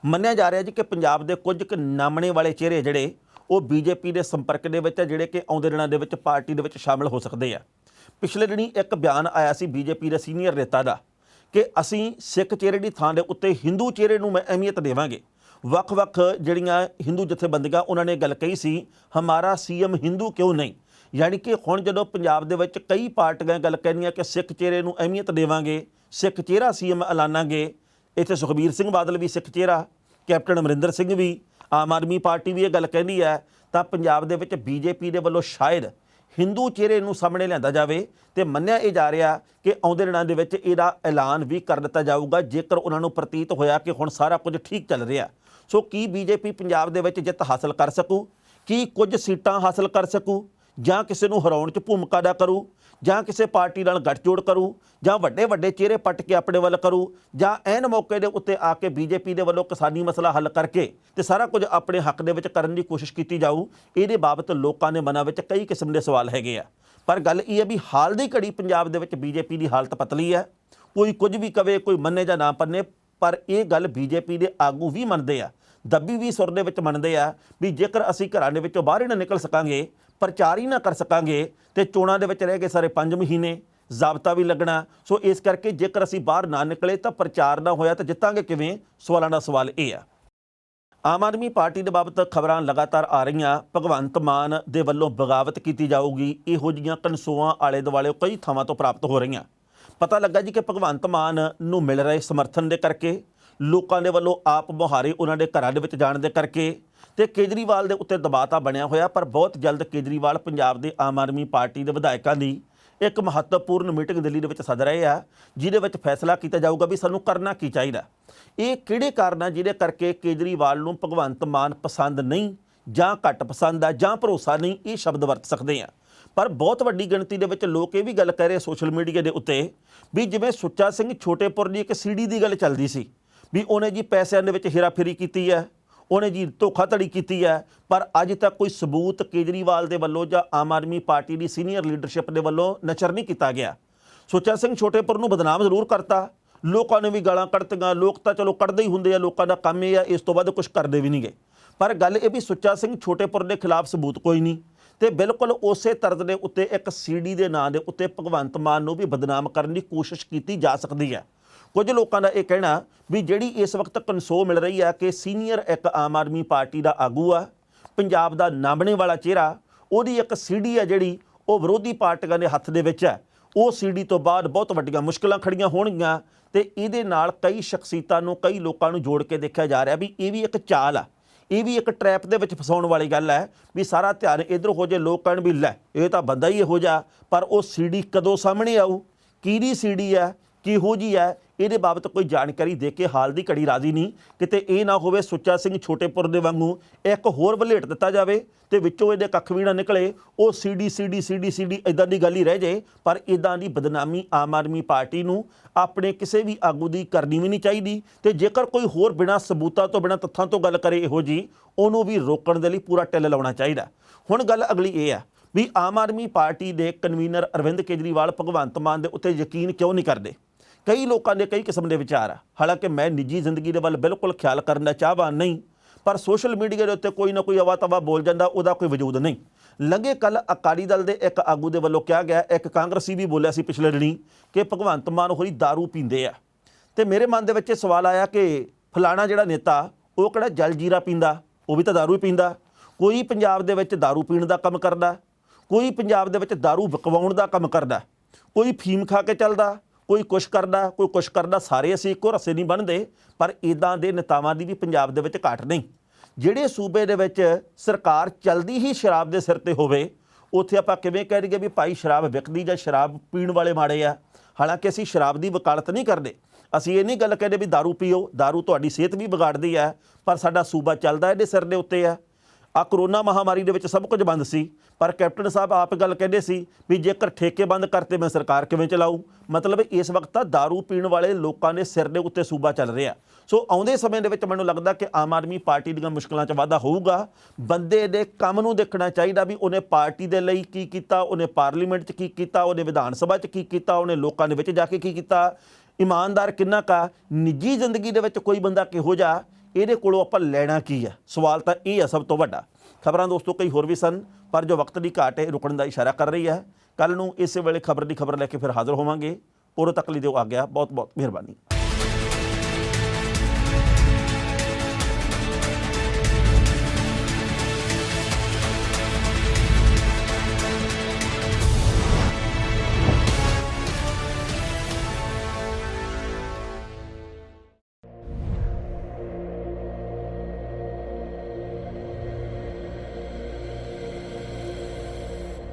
ਮੰਨਿਆ ਜਾ ਰਿਹਾ ਜੀ ਕਿ ਪੰਜਾਬ ਦੇ ਕੁਝ ਕੁ ਨਾਮਣੇ ਵਾਲੇ ਚਿਹਰੇ ਜਿਹੜੇ ਉਹ BJP ਦੇ ਸੰਪਰਕ ਦੇ ਵਿੱਚ ਆ, ਜਿਹੜੇ ਕਿ ਆਉਂਦੇ ਦਿਨਾਂ ਦੇ ਵਿੱਚ ਪਾਰਟੀ ਦੇ ਵਿੱਚ ਸ਼ਾਮਲ ਹੋ ਸਕਦੇ ਆ। ਪਿਛਲੇ ਦਿਨੀ ਇੱਕ ਬਿਆਨ ਆਇਆ ਸੀ BJP ਦੇ ਸੀਨੀਅਰ ਨੇਤਾ ਦਾ ਕਿ ਅਸੀਂ ਸਿੱਖ ਚਿਹਰੇ ਦੀ ਥਾਂ ਦੇ ਉੱਤੇ ਹਿੰਦੂ ਚਿਹਰੇ ਨੂੰ ਅਹਿਮੀਅਤ ਦੇਵਾਂਗੇ। ਵੱਖ-ਵੱਖ ਜਿਹੜੀਆਂ ਹਿੰਦੂ ਜਥੇਬੰਦੀਆਂ ਉਹਨਾਂ ਨੇ ਗੱਲ ਕਹੀ ਸੀ, ਹਮਾਰਾ CM ਹਿੰਦੂ ਕਿਉਂ ਨਹੀਂ। ਯਾਨੀ ਕਿ ਹੁਣ ਜਦੋਂ ਪੰਜਾਬ ਦੇ ਵਿੱਚ ਕਈ ਪਾਰਟੀਆਂ ਗੱਲ ਕਹਿੰਦੀਆਂ ਕਿ ਸਿੱਖ ਚਿਹਰੇ ਨੂੰ ਅਹਿਮੀਅਤ ਦੇਵਾਂਗੇ, ਸਿੱਖ ਚਿਹਰਾ CM ਐਲਾਨਾਂਗੇ, ਇੱਥੇ ਸੁਖਬੀਰ ਸਿੰਘ ਬਾਦਲ ਵੀ ਸਿੱਖ ਚਿਹਰਾ, ਕੈਪਟਨ ਅਮਰਿੰਦਰ ਸਿੰਘ ਵੀ, ਆਮ ਆਦਮੀ ਪਾਰਟੀ ਵੀ ਇਹ ਗੱਲ ਕਹਿੰਦੀ ਹੈ, ਤਾਂ ਪੰਜਾਬ ਦੇ ਵਿੱਚ BJP ਦੇ ਵੱਲੋਂ ਸ਼ਾਇਦ ਹਿੰਦੂ ਚਿਹਰੇ ਨੂੰ ਸਾਹਮਣੇ ਲਿਆਂਦਾ ਜਾਵੇ। ਤੇ ਮੰਨਿਆ ਇਹ ਜਾ ਰਿਹਾ ਕਿ ਆਉਂਦੇ ਦਿਨਾਂ ਦੇ ਵਿੱਚ ਇਹਦਾ ਐਲਾਨ ਵੀ ਕਰ ਦਿੱਤਾ ਜਾਊਗਾ ਜੇਕਰ ਉਹਨਾਂ ਨੂੰ ਪ੍ਰਤੀਤ ਹੋਇਆ ਕਿ ਹੁਣ ਸਾਰਾ ਕੁਝ ਠੀਕ ਚੱਲ ਰਿਹਾ। ਸੋ ਕੀ BJP ਪੰਜਾਬ ਦੇ ਵਿੱਚ ਜਿੱਤ ਹਾਸਲ ਕਰ ਸਕੂ, ਕੀ ਕੁਝ ਸੀਟਾਂ ਹਾਸਲ ਕਰ ਸਕੂ, ਜਾਂ ਕਿਸੇ ਨੂੰ ਹਰਾਉਣ 'ਚ ਭੂਮਿਕਾ ਅਦਾ ਕਰੂ, ਜਾਂ ਕਿਸੇ ਪਾਰਟੀ ਨਾਲ ਗੱਠਜੋੜ ਕਰੂ, ਜਾਂ ਵੱਡੇ ਵੱਡੇ ਚਿਹਰੇ ਪੱਟ ਕੇ ਆਪਣੇ ਵੱਲ ਕਰੂ, ਜਾਂ ਐਨ ਮੌਕੇ ਦੇ ਉੱਤੇ ਆ ਕੇ BJP ਦੇ ਵੱਲੋਂ ਕਿਸਾਨੀ ਮਸਲਾ ਹੱਲ ਕਰਕੇ ਤੇ ਸਾਰਾ ਕੁਝ ਆਪਣੇ ਹੱਕ ਦੇ ਵਿੱਚ ਕਰਨ ਦੀ ਕੋਸ਼ਿਸ਼ ਕੀਤੀ ਜਾਊ। ਇਹਦੇ ਬਾਬਤ ਲੋਕਾਂ ਦੇ ਮਨਾਂ ਵਿੱਚ ਕਈ ਕਿਸਮ ਦੇ ਸਵਾਲ ਹੈਗੇ ਆ। ਪਰ ਗੱਲ ਇਹ ਹੈ ਵੀ ਹਾਲ ਦੀ ਘੜੀ ਪੰਜਾਬ ਦੇ ਵਿੱਚ BJP ਦੀ ਹਾਲਤ ਪਤਲੀ ਹੈ। ਕੋਈ ਕੁਝ ਵੀ ਕਵੇ, ਕੋਈ ਮੰਨੇ ਜਾਂ ਨਾ ਮੰਨੇ, ਪਰ ਇਹ ਗੱਲ BJP ਦੇ ਆਗੂ ਵੀ ਮੰਨਦੇ ਆ, ਦੱਬੀ ਵੀ ਸੁਰ ਦੇ ਵਿੱਚ ਮੰਨਦੇ ਆ ਵੀ ਜੇਕਰ ਅਸੀਂ ਘਰਾਂ ਦੇ ਵਿੱਚੋਂ ਬਾਹਰ ਹੀ ਨਾ ਨਿਕਲ ਸਕਾਂਗੇ, ਪ੍ਰਚਾਰ ਹੀ ਨਾ ਕਰ ਸਕਾਂਗੇ, ਤੇ ਚੋਣਾਂ ਦੇ ਵਿੱਚ ਰਹਿ ਗਏ ਸਾਰੇ 5 ਮਹੀਨੇ, ਜ਼ਾਬਤਾ ਵੀ ਲੱਗਣਾ। ਸੋ ਇਸ ਕਰਕੇ ਜੇਕਰ ਅਸੀਂ ਬਾਹਰ ਨਾ ਨਿਕਲੇ ਤਾਂ ਪ੍ਰਚਾਰ ਨਾ ਹੋਇਆ ਤਾਂ ਜਿੱਤਾਂਗੇ ਕਿਵੇਂ? ਸਵਾਲਾਂ ਦਾ ਸਵਾਲ ਇਹ ਆ। ਆਮ ਆਦਮੀ ਪਾਰਟੀ ਦੇ ਬਾਬਤ ਖਬਰਾਂ ਲਗਾਤਾਰ ਆ ਰਹੀਆਂ। ਭਗਵੰਤ ਮਾਨ ਦੇ ਵੱਲੋਂ ਬਗਾਵਤ ਕੀਤੀ ਜਾਊਗੀ, ਇਹੋ ਜਿਹੀਆਂ ਕਨਸੋਆਂ ਆਲੇ ਦੁਆਲੇ ਕਈ ਥਾਵਾਂ ਤੋਂ ਪ੍ਰਾਪਤ ਹੋ ਰਹੀਆਂ। ਪਤਾ ਲੱਗਾ ਜੀ ਕਿ ਭਗਵੰਤ ਮਾਨ ਨੂੰ ਮਿਲ ਰਹੇ ਸਮਰਥਨ ਦੇ ਕਰਕੇ, ਲੋਕਾਂ ਦੇ ਵੱਲੋਂ ਆਪ ਮੁਹਾਰੇ ਉਹਨਾਂ ਦੇ ਘਰਾਂ ਦੇ ਵਿੱਚ ਜਾਣ ਦੇ ਕਰਕੇ, ਤੇ ਕੇਜਰੀਵਾਲ ਦੇ ਉੱਤੇ ਦਬਾਅ ਤਾਂ ਬਣਿਆ ਹੋਇਆ। ਪਰ ਬਹੁਤ ਜਲਦ ਕੇਜਰੀਵਾਲ ਪੰਜਾਬ ਦੇ ਆਮ ਆਦਮੀ ਪਾਰਟੀ ਦੇ ਵਿਧਾਇਕਾਂ ਦੀ ਇੱਕ ਮਹੱਤਵਪੂਰਨ ਮੀਟਿੰਗ ਦਿੱਲੀ ਦੇ ਵਿੱਚ ਸੱਦ ਰਹੇ ਆ, ਜਿਹਦੇ ਵਿੱਚ ਫੈਸਲਾ ਕੀਤਾ ਜਾਊਗਾ ਵੀ ਸਾਨੂੰ ਕਰਨਾ ਕੀ ਚਾਹੀਦਾ। ਇਹ ਕਿਹੜੇ ਕਾਰਨ ਆ ਜਿਹਦੇ ਕਰਕੇ ਕੇਜਰੀਵਾਲ ਨੂੰ ਭਗਵੰਤ ਮਾਨ ਪਸੰਦ ਨਹੀਂ, ਜਾਂ ਘੱਟ ਪਸੰਦ ਆ, ਜਾਂ ਭਰੋਸਾ ਨਹੀਂ, ਇਹ ਸ਼ਬਦ ਵਰਤ ਸਕਦੇ ਆ। ਪਰ ਬਹੁਤ ਵੱਡੀ ਗਿਣਤੀ ਦੇ ਵਿੱਚ ਲੋਕ ਇਹ ਵੀ ਗੱਲ ਕਹਿ ਰਹੇ ਸੋਸ਼ਲ ਮੀਡੀਆ ਦੇ ਉੱਤੇ ਵੀ ਜਿਵੇਂ ਸੁੱਚਾ ਸਿੰਘ ਛੋਟੇਪੁਰ ਦੀ ਇੱਕ CD ਦੀ ਗੱਲ ਚੱਲਦੀ ਸੀ ਵੀ ਉਹਨੇ ਜੀ ਪੈਸਿਆਂ ਦੇ ਵਿੱਚ ਹੇਰਾਫੇਰੀ ਕੀਤੀ ਹੈ, ਉਹਨੇ ਜੀ ਧੋਖਾਧੜੀ ਕੀਤੀ ਹੈ, ਪਰ ਅੱਜ ਤੱਕ ਕੋਈ ਸਬੂਤ ਕੇਜਰੀਵਾਲ ਦੇ ਵੱਲੋਂ ਜਾਂ ਆਮ ਆਦਮੀ ਪਾਰਟੀ ਦੀ ਸੀਨੀਅਰ ਲੀਡਰਸ਼ਿਪ ਦੇ ਵੱਲੋਂ ਨਚਰ ਨਹੀਂ ਕੀਤਾ ਗਿਆ। ਸੁੱਚਾ ਸਿੰਘ ਛੋਟੇਪੁਰ ਨੂੰ ਬਦਨਾਮ ਜ਼ਰੂਰ ਕਰਤਾ, ਲੋਕਾਂ ਨੇ ਵੀ ਗਾਲਾਂ ਕੱਢਤੀਆਂ, ਲੋਕ ਤਾਂ ਚਲੋ ਕੱਢਦੇ ਹੀ ਹੁੰਦੇ ਆ, ਲੋਕਾਂ ਦਾ ਕੰਮ ਇਹ ਆ, ਇਸ ਤੋਂ ਬਾਅਦ ਕੁਝ ਕਰਦੇ ਵੀ ਨਹੀਂ ਗਏ। ਪਰ ਗੱਲ ਇਹ ਵੀ ਸੁੱਚਾ ਸਿੰਘ ਛੋਟੇਪੁਰ ਦੇ ਖਿਲਾਫ ਸਬੂਤ ਕੋਈ ਨਹੀਂ, ਤੇ ਬਿਲਕੁਲ ਉਸੇ ਤਰਜ਼ ਦੇ ਉੱਤੇ ਇੱਕ CD ਦੇ ਨਾਂ ਦੇ ਉੱਤੇ ਭਗਵੰਤ ਮਾਨ ਨੂੰ ਵੀ ਬਦਨਾਮ ਕਰਨ ਦੀ ਕੋਸ਼ਿਸ਼ ਕੀਤੀ ਜਾ ਸਕਦੀ ਹੈ। ਕੁਝ ਲੋਕਾਂ ਦਾ ਇਹ ਕਹਿਣਾ ਵੀ ਜਿਹੜੀ ਇਸ ਵਕਤ ਕਨਸੋ ਮਿਲ ਰਹੀ ਹੈ ਕਿ ਸੀਨੀਅਰ ਇੱਕ ਆਮ ਆਦਮੀ ਪਾਰਟੀ ਦਾ ਆਗੂ ਆ, ਪੰਜਾਬ ਦਾ ਨਾਮਣੇ ਵਾਲਾ ਚਿਹਰਾ, ਉਹਦੀ ਇੱਕ CD ਹੈ ਜਿਹੜੀ ਉਹ ਵਿਰੋਧੀ ਪਾਰਟੀਆਂ ਦੇ ਹੱਥ ਦੇ ਵਿੱਚ ਹੈ। ਉਹ CD ਤੋਂ ਬਾਅਦ ਬਹੁਤ ਵੱਡੀਆਂ ਮੁਸ਼ਕਲਾਂ ਖੜੀਆਂ ਹੋਣਗੀਆਂ, ਤੇ ਇਹਦੇ ਨਾਲ ਕਈ ਸ਼ਖਸੀਅਤਾਂ ਨੂੰ, ਕਈ ਲੋਕਾਂ ਨੂੰ ਜੋੜ ਕੇ ਦੇਖਿਆ ਜਾ ਰਿਹਾ ਵੀ ਇਹ ਵੀ ਇੱਕ ਚਾਲ ਆ, ਇਹ ਵੀ ਇੱਕ ਟਰੈਪ ਦੇ ਵਿੱਚ ਫਸਾਉਣ ਵਾਲੀ ਗੱਲ ਹੈ ਵੀ ਸਾਰਾ ਧਿਆਨ ਇੱਧਰ ਹੋ ਜੇ, ਲੋਕ ਕਹਿਣ ਵੀ ਲੈ ਇਹ ਤਾਂ ਬੰਦਾ ਹੀ ਇਹੋ ਜਿਹਾ। ਪਰ ਉਹ CD ਕਦੋਂ ਸਾਹਮਣੇ ਆਊ, ਕਿਹਦੀ CD ਹੈ, ਕਿਹੋ ਜਿਹੀ ਹੈ, ਇਹਦੇ ਬਾਬਤ ਕੋਈ ਜਾਣਕਾਰੀ ਦੇ ਕੇ ਹਾਲ ਦੀ ਘੜੀ ਰਾਜ਼ੀ ਨਹੀਂ। ਕਿਤੇ ਇਹ ਨਾ ਹੋਵੇ ਸੁੱਚਾ ਸਿੰਘ ਛੋਟੇਪੁਰ ਦੇ ਵਾਂਗੂ ਇੱਕ ਹੋਰ ਵਲੇਟ ਦਿੱਤਾ ਜਾਵੇ ਤੇ ਵਿੱਚੋਂ ਇਹਦੇ ਕੱਖ ਵੀ ਨਾ ਨਿਕਲੇ, ਉਹ CD ਇਦਾਂ ਦੀ ਗੱਲ ਹੀ ਰਹਿ ਜਾਏ। ਪਰ ਇਦਾਂ ਦੀ ਬਦਨਾਮੀ ਆਮ ਆਦਮੀ ਪਾਰਟੀ ਨੂੰ ਆਪਣੇ ਕਿਸੇ ਵੀ ਆਗੂ ਦੀ ਕਰਨੀ ਵੀ ਨਹੀਂ ਚਾਹੀਦੀ। ਤੇ ਜੇਕਰ ਕੋਈ ਹੋਰ ਬਿਨਾਂ ਸਬੂਤਾਂ ਤੋਂ, ਬਿਨਾਂ ਤੱਥਾਂ ਤੋਂ ਗੱਲ ਕਰੇ ਇਹੋ ਜੀ, ਉਹਨੂੰ ਵੀ ਰੋਕਣ ਦੇ ਲਈ ਪੂਰਾ ਟਿੱਲ ਲਾਉਣਾ ਚਾਹੀਦਾ। ਹੁਣ ਗੱਲ ਅਗਲੀ ਇਹ ਆ ਵੀ ਆਮ ਆਦਮੀ ਪਾਰਟੀ ਦੇ ਕਨਵੀਨਰ ਅਰਵਿੰਦ ਕੇਜਰੀਵਾਲ ਭਗਵੰਤ ਮਾਨ ਦੇ ਉੱਤੇ ਯਕੀਨ ਕਿਉਂ ਨਹੀਂ ਕਰਦੇ? ਕਈ ਲੋਕਾਂ ਦੇ ਕਈ ਕਿਸਮ ਦੇ ਵਿਚਾਰ ਆ। ਹਾਲਾਂਕਿ ਮੈਂ ਨਿੱਜੀ ਜ਼ਿੰਦਗੀ ਦੇ ਵੱਲ ਬਿਲਕੁਲ ਖਿਆਲ ਕਰਨ ਦਾ ਚਾਹਵਾਨ ਨਹੀਂ, ਪਰ ਸੋਸ਼ਲ ਮੀਡੀਆ ਦੇ ਉੱਤੇ ਕੋਈ ਨਾ ਕੋਈ ਅਵਾ ਤਵਾ ਬੋਲ ਜਾਂਦਾ, ਉਹਦਾ ਕੋਈ ਵਜੂਦ ਨਹੀਂ। ਲੰਘੇ ਕੱਲ ਅਕਾਲੀ ਦਲ ਦੇ ਇੱਕ ਆਗੂ ਦੇ ਵੱਲੋਂ ਕਿਹਾ ਗਿਆ, ਇੱਕ ਕਾਂਗਰਸੀ ਵੀ ਬੋਲਿਆ ਸੀ ਪਿਛਲੇ ਦਿਨੀ ਕਿ ਭਗਵੰਤ ਮਾਨ ਹੋਰੀ ਦਾਰੂ ਪੀਂਦੇ ਆ। ਤੇ ਮੇਰੇ ਮਨ ਦੇ ਵਿੱਚ ਇਹ ਸਵਾਲ ਆਇਆ ਕਿ ਫਲਾਣਾ ਜਿਹੜਾ ਨੇਤਾ ਉਹ ਕਿਹੜਾ ਜਲ ਜੀਰਾ ਪੀਂਦਾ, ਉਹ ਵੀ ਤਾਂ ਦਾਰੂ ਹੀ ਪੀਂਦਾ। ਕੋਈ ਪੰਜਾਬ ਦੇ ਵਿੱਚ ਦਾਰੂ ਪੀਣ ਦਾ ਕੰਮ ਕਰਦਾ, ਕੋਈ ਪੰਜਾਬ ਦੇ ਵਿੱਚ ਦਾਰੂ ਵਿਕਵਾਉਣ ਦਾ ਕੰਮ ਕਰਦਾ, ਕੋਈ ਫੀਮ ਖਾ ਕੇ ਚੱਲਦਾ, ਕੋਈ ਕੁਛ ਕਰਦਾ, ਕੋਈ ਕੁਛ ਕਰਦਾ। ਸਾਰੇ ਅਸੀਂ ਇੱਕੋ ਰੱਸੇ ਨਹੀਂ ਬਣਦੇ, ਪਰ ਇੱਦਾਂ ਦੇ ਨੇਤਾਵਾਂ ਦੀ ਵੀ ਪੰਜਾਬ ਦੇ ਵਿੱਚ ਘਾਟ ਨਹੀਂ। ਜਿਹੜੇ ਸੂਬੇ ਦੇ ਵਿੱਚ ਸਰਕਾਰ ਚਲਦੀ ਹੀ ਸ਼ਰਾਬ ਦੇ ਸਿਰ ਤੇ ਹੋਵੇ, ਉੱਥੇ ਆਪਾਂ ਕਿਵੇਂ ਕਹਿ ਦਈਏ ਵੀ ਭਾਈ ਸ਼ਰਾਬ ਵਿਕਦੀ ਜਾਂ ਸ਼ਰਾਬ ਪੀਣ ਵਾਲੇ ਮਾੜੇ ਆ। ਹਾਲਾਂਕਿ ਅਸੀਂ ਸ਼ਰਾਬ ਦੀ ਵਕਾਲਤ ਨਹੀਂ ਕਰਦੇ, ਅਸੀਂ ਇਹ ਨਹੀਂ ਗੱਲ ਕਹਿੰਦੇ ਵੀ ਦਾਰੂ ਪੀਓ, ਦਾਰੂ ਤੁਹਾਡੀ ਸਿਹਤ ਵੀ ਵਿਗਾੜਦੀ ਹੈ, ਪਰ ਸਾਡਾ ਸੂਬਾ ਚੱਲਦਾ ਇਹਦੇ ਸਿਰ ਦੇ ਉੱਤੇ ਆ। ਆ ਕਰੋਨਾ ਮਹਾਮਾਰੀ ਦੇ ਵਿੱਚ ਸਭ ਕੁਝ ਬੰਦ ਸੀ, ਪਰ ਕੈਪਟਨ ਸਾਹਿਬ ਆਪ ਗੱਲ ਕਹਿੰਦੇ ਸੀ ਵੀ ਜੇਕਰ ਠੇਕੇ ਬੰਦ ਕਰਤੇ ਮੈਂ ਸਰਕਾਰ ਕਿਵੇਂ ਚਲਾਊ। ਮਤਲਬ ਇਸ ਵਕਤ ਤਾਂ ਦਾਰੂ ਪੀਣ ਵਾਲੇ ਲੋਕਾਂ ਦੇ ਸਿਰ ਦੇ ਉੱਤੇ ਸੂਬਾ ਚੱਲ ਰਿਹਾ। ਸੋ ਆਉਂਦੇ ਸਮੇਂ ਦੇ ਵਿੱਚ ਮੈਨੂੰ ਲੱਗਦਾ ਕਿ ਆਮ ਆਦਮੀ ਪਾਰਟੀ ਦੀਆਂ ਮੁਸ਼ਕਲਾਂ 'ਚ ਵਾਧਾ ਹੋਊਗਾ। ਬੰਦੇ ਦੇ ਕੰਮ ਨੂੰ ਦੇਖਣਾ ਚਾਹੀਦਾ ਵੀ ਉਹਨੇ ਪਾਰਟੀ ਦੇ ਲਈ ਕੀ ਕੀਤਾ, ਉਹਨੇ ਪਾਰਲੀਮੈਂਟ 'ਚ ਕੀ ਕੀਤਾ, ਉਹਨੇ ਵਿਧਾਨ ਸਭਾ 'ਚ ਕੀ ਕੀਤਾ, ਉਹਨੇ ਲੋਕਾਂ ਦੇ ਵਿੱਚ ਜਾ ਕੇ ਕੀ ਕੀਤਾ, ਇਮਾਨਦਾਰ ਕਿੰਨਾ ਕਾ, ਨਿੱਜੀ ਜ਼ਿੰਦਗੀ ਦੇ ਵਿੱਚ ਕੋਈ ਬੰਦਾ ਕਿਹੋ ਜਿਹਾ, ਇਹਦੇ ਕੋਲੋਂ ਆਪਾਂ ਲੈਣਾ ਕੀ ਹੈ। ਸਵਾਲ ਤਾਂ ਇਹ ਹੈ ਸਭ ਤੋਂ ਵੱਡਾ। ਖਬਰਾਂ ਦੋਸਤੋ ਕਈ ਹੋਰ ਵੀ ਸਨ, ਪਰ ਜੋ ਵਕਤ ਦੀ ਘਾਟ ਹੈ ਰੁਕਣ ਦਾ ਇਸ਼ਾਰਾ ਕਰ ਰਹੀ ਹੈ। ਕੱਲ੍ਹ ਨੂੰ ਇਸੇ ਵੇਲੇ ਖਬਰ ਦੀ ਖਬਰ ਲੈ ਕੇ ਫਿਰ ਹਾਜ਼ਰ ਹੋਵਾਂਗੇ। ਉਦੋਂ ਤੱਕ ਲਈ ਦਿਓ ਆਗਿਆ। ਬਹੁਤ ਬਹੁਤ ਮਿਹਰਬਾਨੀ।